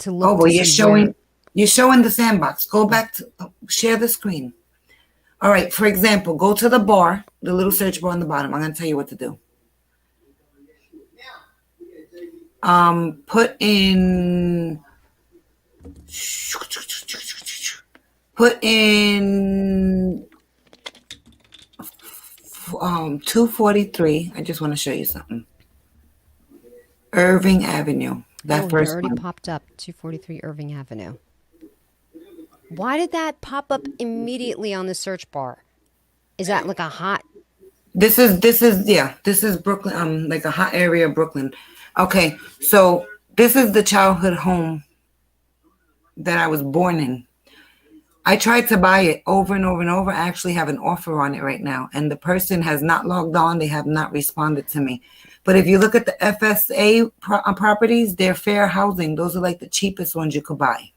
Oh, look well, to see where. you're showing the Sandbox. Go back to share the screen. All right. For example, go to the bar, the little search bar on the bottom. I'm going to tell you what to do. Put in 243. I just want to show you something. Irving Avenue. That Oh, it first already one. popped up. 243 Irving Avenue. Why did that pop up immediately on the search bar? Is that like a hot? This is Brooklyn, like a hot area of Brooklyn. Okay, so this is the childhood home that I was born in. I tried to buy it over and over and over. I actually have an offer on it right now, and the person has not logged on. They have not responded to me. But if you look at the FSA properties, they're fair housing. Those are like the cheapest ones you could buy.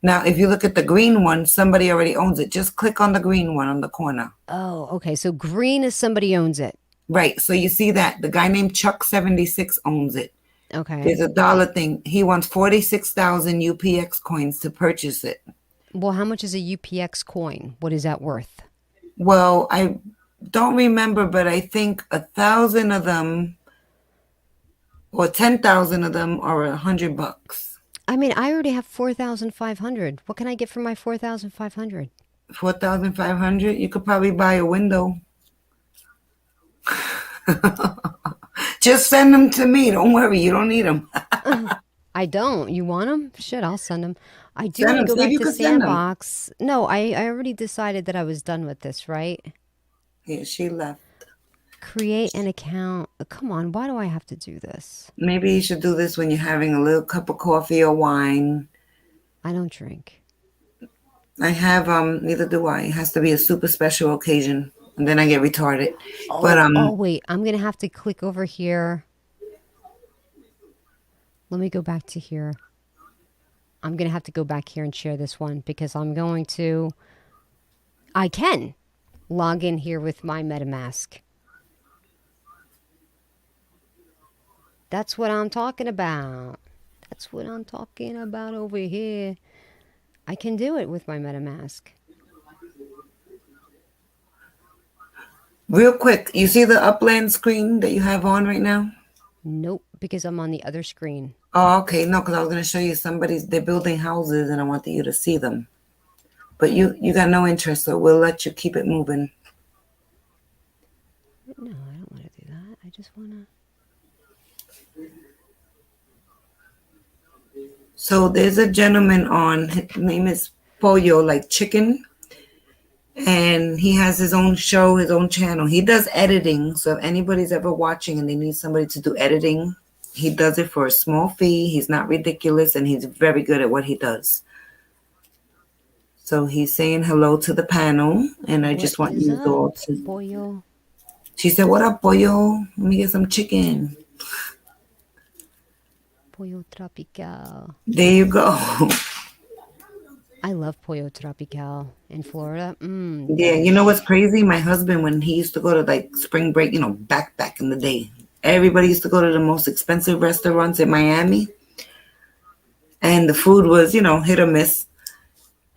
Now, if you look at the green one, somebody already owns it. Just click on the green one on the corner. Oh, okay. So green is somebody owns it. Right. So you see that the guy named Chuck 76 owns it. Okay. There's a dollar thing. He wants 46,000 UPX coins to purchase it. Well, how much is a UPX coin? What is that worth? Well, I don't remember, but I think 1,000 of them or 10,000 of them are $100. I mean, I already have 4,500. What can I get for my 4,500? 4,500. You could probably buy a window. Just send them to me. Don't worry. You don't need them. I don't. You want them? Shit, I'll send them. I do Send want to them. go See if back you to can send them. Sandbox. No, I already decided that I was done with this, right? Yeah, she left. Create an account. Come on, why do I have to do this? Maybe you should do this when you're having a little cup of coffee or wine. I don't drink. I have neither do I. It has to be a super special occasion. And then I get retarded. But Oh, wait. I'm going to have to click over here. Let me go back to here. I'm going to have to go back here and share this one because I'm going to. I can. log in here with my MetaMask. That's what I'm talking about. That's what I'm talking about over here. I can do it with my MetaMask. Real quick, you see the upland screen that you have on right now? Nope, because I'm on the other screen. Oh, okay. No, because I was going to show you they're building houses and I wanted you to see them. But you got no interest, so we'll let you keep it moving. No, I don't want to do that. I just want to. So there's a gentleman on, his name is Pollo, like chicken. And he has his own show, his own channel. He does editing. So if anybody's ever watching and they need somebody to do editing, he does it for a small fee. He's not ridiculous and he's very good at what he does. So he's saying hello to the panel, and I What just want is you up, all to. Pollo? She said, "What up, Pollo? Let me get some chicken." Pollo Tropical. There you go. I love Pollo Tropical in Florida. Yeah, you know what's crazy? My husband, when he used to go to like spring break, back in the day, everybody used to go to the most expensive restaurants in Miami, and the food was, hit or miss.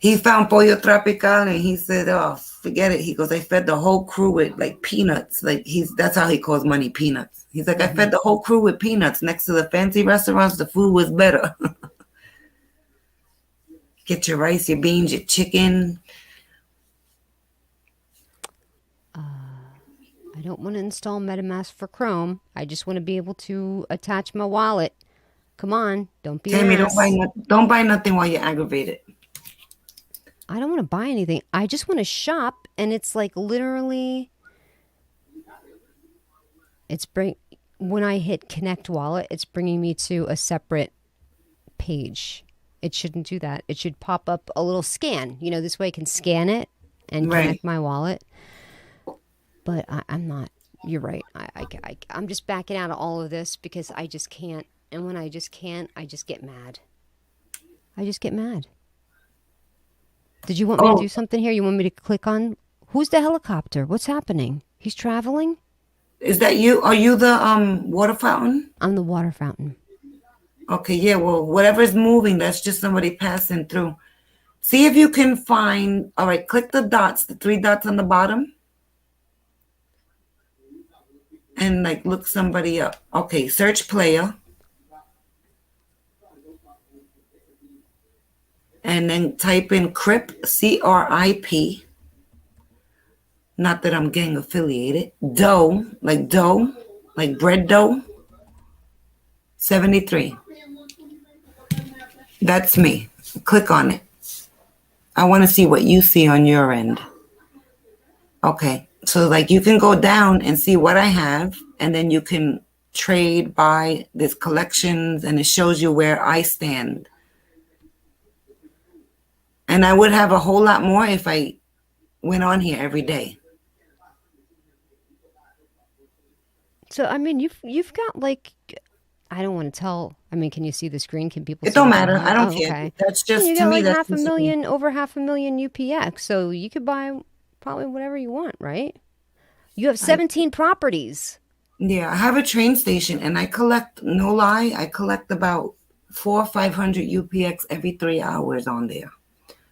He found Pollo Tropical and he said, "Oh, forget it." He goes, "I fed the whole crew with like peanuts." Like that's how he calls money, peanuts. He's like, "I fed the whole crew with peanuts. Next to the fancy restaurants, the food was better." Get your rice, your beans, your chicken. I don't want to install MetaMask for Chrome. I just want to be able to attach my wallet. Come on, don't be Tammy, an ass. don't buy nothing while you're aggravated. I don't want to buy anything. I just want to shop, and it's like literally, when I hit Connect Wallet, it's bringing me to a separate page. It shouldn't do that. It should pop up a little scan. This way I can scan it and Right. connect my wallet. But I'm not. You're right. I'm just backing out of all of this because I just can't. And when I just can't, I just get mad. I just get mad. Did you want me to do something here? You want me to click on who's the helicopter? What's happening? He's traveling? Is that you? Are you the water fountain? I'm the water fountain. Okay, yeah, well, whatever's moving, that's just somebody passing through. See if you can find, all right, click the dots, the 3 dots on the bottom. And like look somebody up. Okay, search player. And then type in CRIP, CRIP. Not that I'm gang affiliated. Dough, like bread dough. 73. That's me. Click on it. I want to see what you see on your end. Okay. So like you can go down and see what I have, and then you can trade, buy. There's collections, and it shows you where I stand. And I would have a whole lot more if I went on here every day. So I mean, you've got like, I don't want to tell. I mean, can you see the screen? Can people It see don't what I matter. have? I don't Oh, care. okay. That's And just you to got me. like That's half a just me. million, over half a million UPX. So you could buy probably whatever you want, right? You have 17 properties. Yeah, I have a train station, and I collect. No lie, I collect about 400 or 500 UPX every 3 hours on there.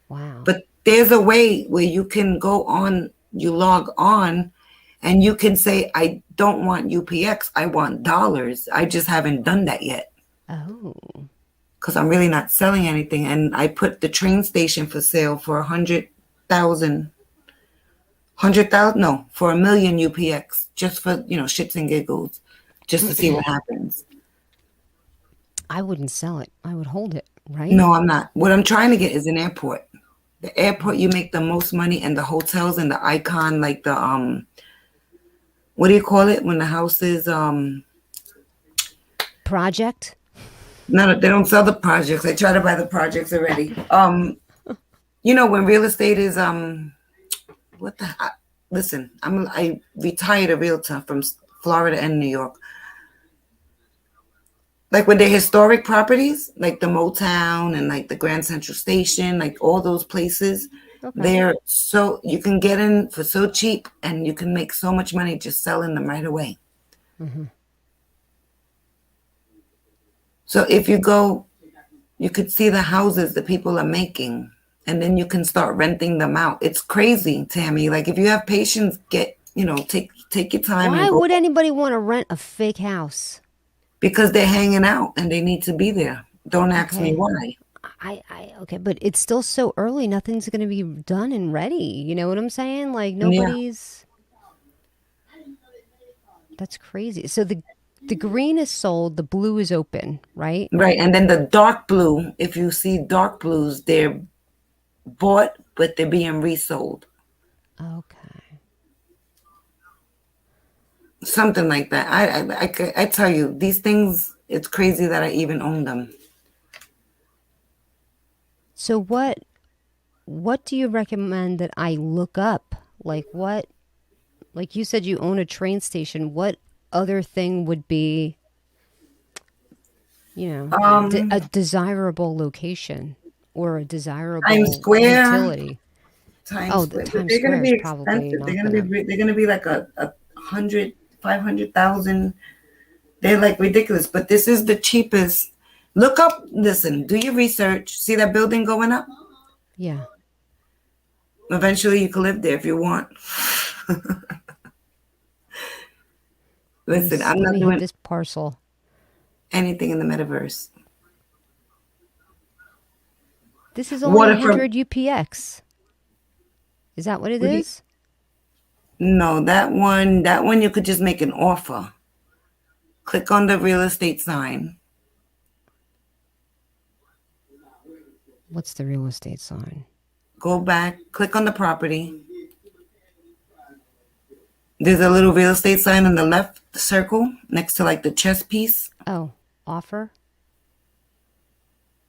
Wow. But there's a way where you can go on. You log on, and you can say, "I don't want UPX. I want dollars." I just haven't done that yet. Oh. Because I'm really not selling anything. And I put the train station for sale for 100,000, no, for 1,000,000 UPX, just for, shits and giggles, just to see what happens. I wouldn't sell it. I would hold it, right? No, I'm not. What I'm trying to get is an airport. The airport, you make the most money, and the hotels and the icon, like the, what do you call it when the house is, Project? no, they don't sell the projects. I try to buy the projects already. When real estate is, what the, listen, I retired a realtor from Florida and New York. Like when they're historic properties, like the Motown and like the Grand Central Station, like all those places, Okay. So you can get in for so cheap, and you can make so much money just selling them right away. Mm-hmm. So if you go, you could see the houses that people are making, and then you can start renting them out. It's crazy, Tammy. Like if you have patience, take your time and Why go, would anybody want to rent a fake house? because they're hanging out and they need to be there. Don't ask me Okay. why. Okay, but it's still so early. Nothing's going to be done and ready. You know what I'm saying? Like Yeah. nobody's. That's crazy. So the green is sold, the blue is open, right? Right. And then the dark blue, if you see dark blues, they're bought, but they're being resold. Okay. Something like that. I tell you, these things, it's crazy that I even own them. So what do you recommend that I look up? Like you said you own a train station. What other thing would be, a Um, desirable location or a Times desirable Square, utility? Times Oh, the Square, but Times they're gonna Square is be probably expensive. not gonna. They're gonna be like a 500,000. They're like ridiculous, but this is the cheapest. Look up, listen, do your research. See that building going up? Yeah. Eventually, you can live there if you want. Listen, I'm Let not me hit doing this parcel. anything in the metaverse. This is only Waterfront. 100 UPX. Is that what it What do you, is? no, that one you could just make an offer. Click on the real estate sign. What's the real estate sign? Go back, click on the property. There's a little real estate sign in the left circle next to like the chess piece. Oh, offer.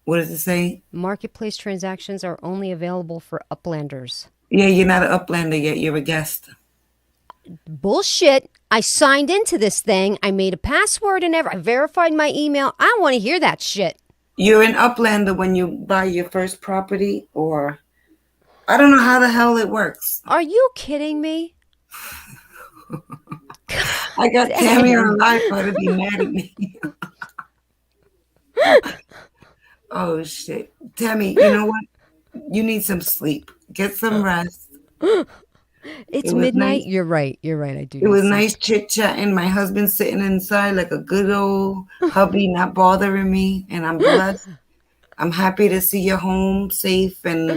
What does it say? Marketplace transactions are only available for uplanders. Yeah, you're not an uplander yet. You're a guest. Bullshit. I signed into this thing. I made a password and I verified my email. I don't want to hear that shit. You're an uplander when you buy your first property, or I don't know how the hell it works. Are you kidding me? I got Tammy Dang. on live for her to be mad at me. Oh shit. Tammy, you know what? You need some sleep. Get some rest. It's It was midnight. nice. You're right. You're right. I do It need was sleep. nice chit chatting. My husband sitting inside like a good old hubby, not bothering me. And I'm blessed. I'm happy to see you home safe, and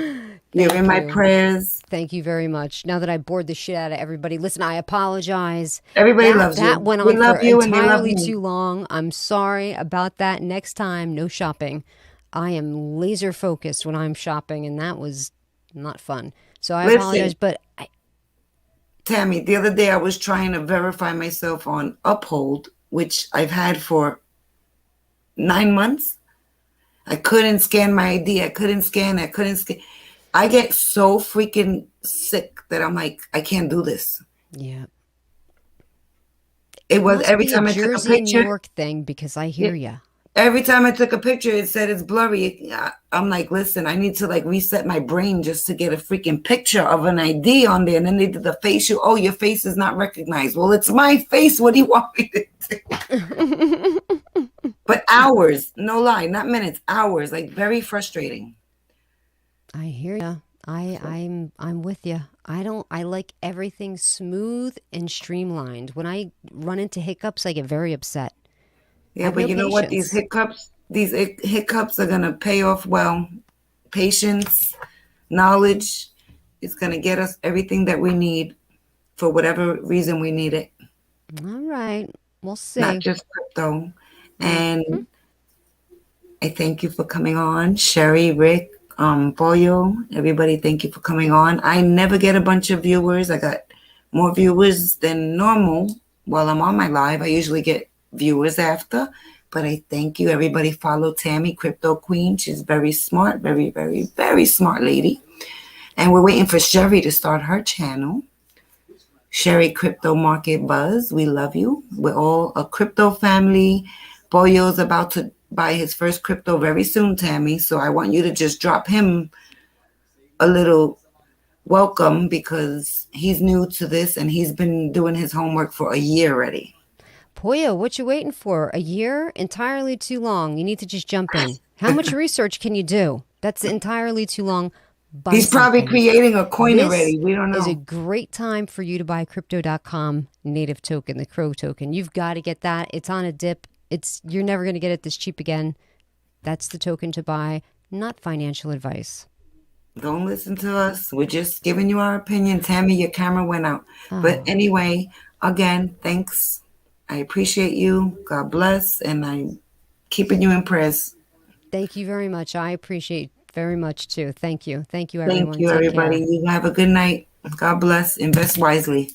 you're in Thank my you. prayers. Thank you very much. Now that I bored the shit out of everybody, listen, I apologize. Everybody That loves that you. went We on love for you and they love entirely me. too long. I'm sorry about that. Next time, no shopping. I am laser focused when I'm shopping, and that was not fun. So I Listen, apologize, but I, Tammy, the other day I was trying to verify myself on Uphold, which I've had for 9 months. I couldn't scan my ID. I couldn't scan. I couldn't scan. I get so freaking sick that I'm like, I can't do this. yeah, It it was must every be a time I took a Jersey, New picture. York thing because I Yeah, hear you. every time I took a picture, it said it's blurry. I'm like, listen, I need to like reset my brain just to get a freaking picture of an ID on there. And then they did the facial. Oh, your face is not recognized. Well, it's my face. What do you want me to do? But hours, no lie, not minutes, hours, like very frustrating. I hear you. I'm with you. I like everything smooth and streamlined. When I run into hiccups, I get very upset. I Yeah, have but no you know what? patience. These hiccups are gonna pay off well. Patience, knowledge is gonna get us everything that we need for whatever reason we need it. All right. We'll Not see. just crypto. Mm. And I thank you for coming on, Sherry, Rick, Boyo, everybody. Thank you for coming on. I never get a bunch of viewers. I got more viewers than normal while I'm on my live. I usually get viewers after, but I thank you. Everybody follow Tammy, Crypto Queen. She's very smart, very, very, very smart lady. And we're waiting for Sherry to start her channel. Sherry Crypto Market Buzz. We love you. We're all a crypto family. Boyo's about to buy his first crypto very soon, Tammy. So I want you to just drop him a little welcome because he's new to this and he's been doing his homework for a year already. Poyo, what you waiting for? A year? Entirely too long. You need to just jump in. How much research can you do? That's entirely too long. Buy He's probably something. creating a coin This already. We don't is a know. great time for you to buy crypto.com native token, the Crow token. You've got to get that. It's on a dip. You're never going to get it this cheap again. That's the token to buy, not financial advice. Don't listen to us. We're just giving you our opinion. Tammy, your camera went out. But Oh, anyway, again, thanks. I appreciate you. God bless. And I'm keeping you in prayers. thank you very much. I appreciate very much too. Thank you. Thank you, Thank everyone. you, Take everybody. care. You have a good night. God bless. Invest wisely.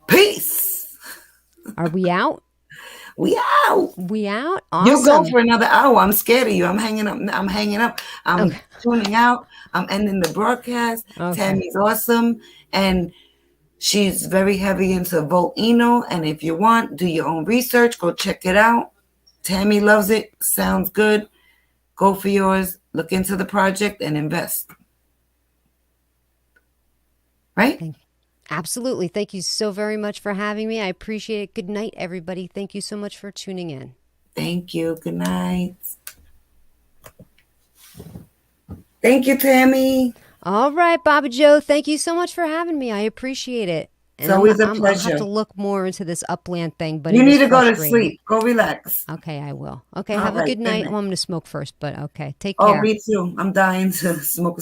Peace. Are we out? We out. We out? You go Awesome. for another hour. I'm scared of you. I'm hanging up. I'm hanging up. I'm Okay. tuning out. I'm ending the broadcast. Okay. Tammy's awesome. And she's very heavy into Volcano. And if you want, do your own research. Go check it out. Tammy loves it. Sounds good. Go for yours. Look into the project and invest. Right? Absolutely. Thank you so very much for having me. I appreciate it. Good night, everybody. Thank you so much for tuning in. Thank you. Good night. Thank you, Tammy. All right, Baba Joe. Thank you so much for having me. I appreciate it. It's And always a I'll have pleasure. to look more into this upland thing, but You it need is to go to frustrating. sleep. Go relax. Okay, I will. Okay, All have a right. good Good night. night. Well, I'm going to smoke first, but okay. Take Oh, care. me too. I'm dying to smoke a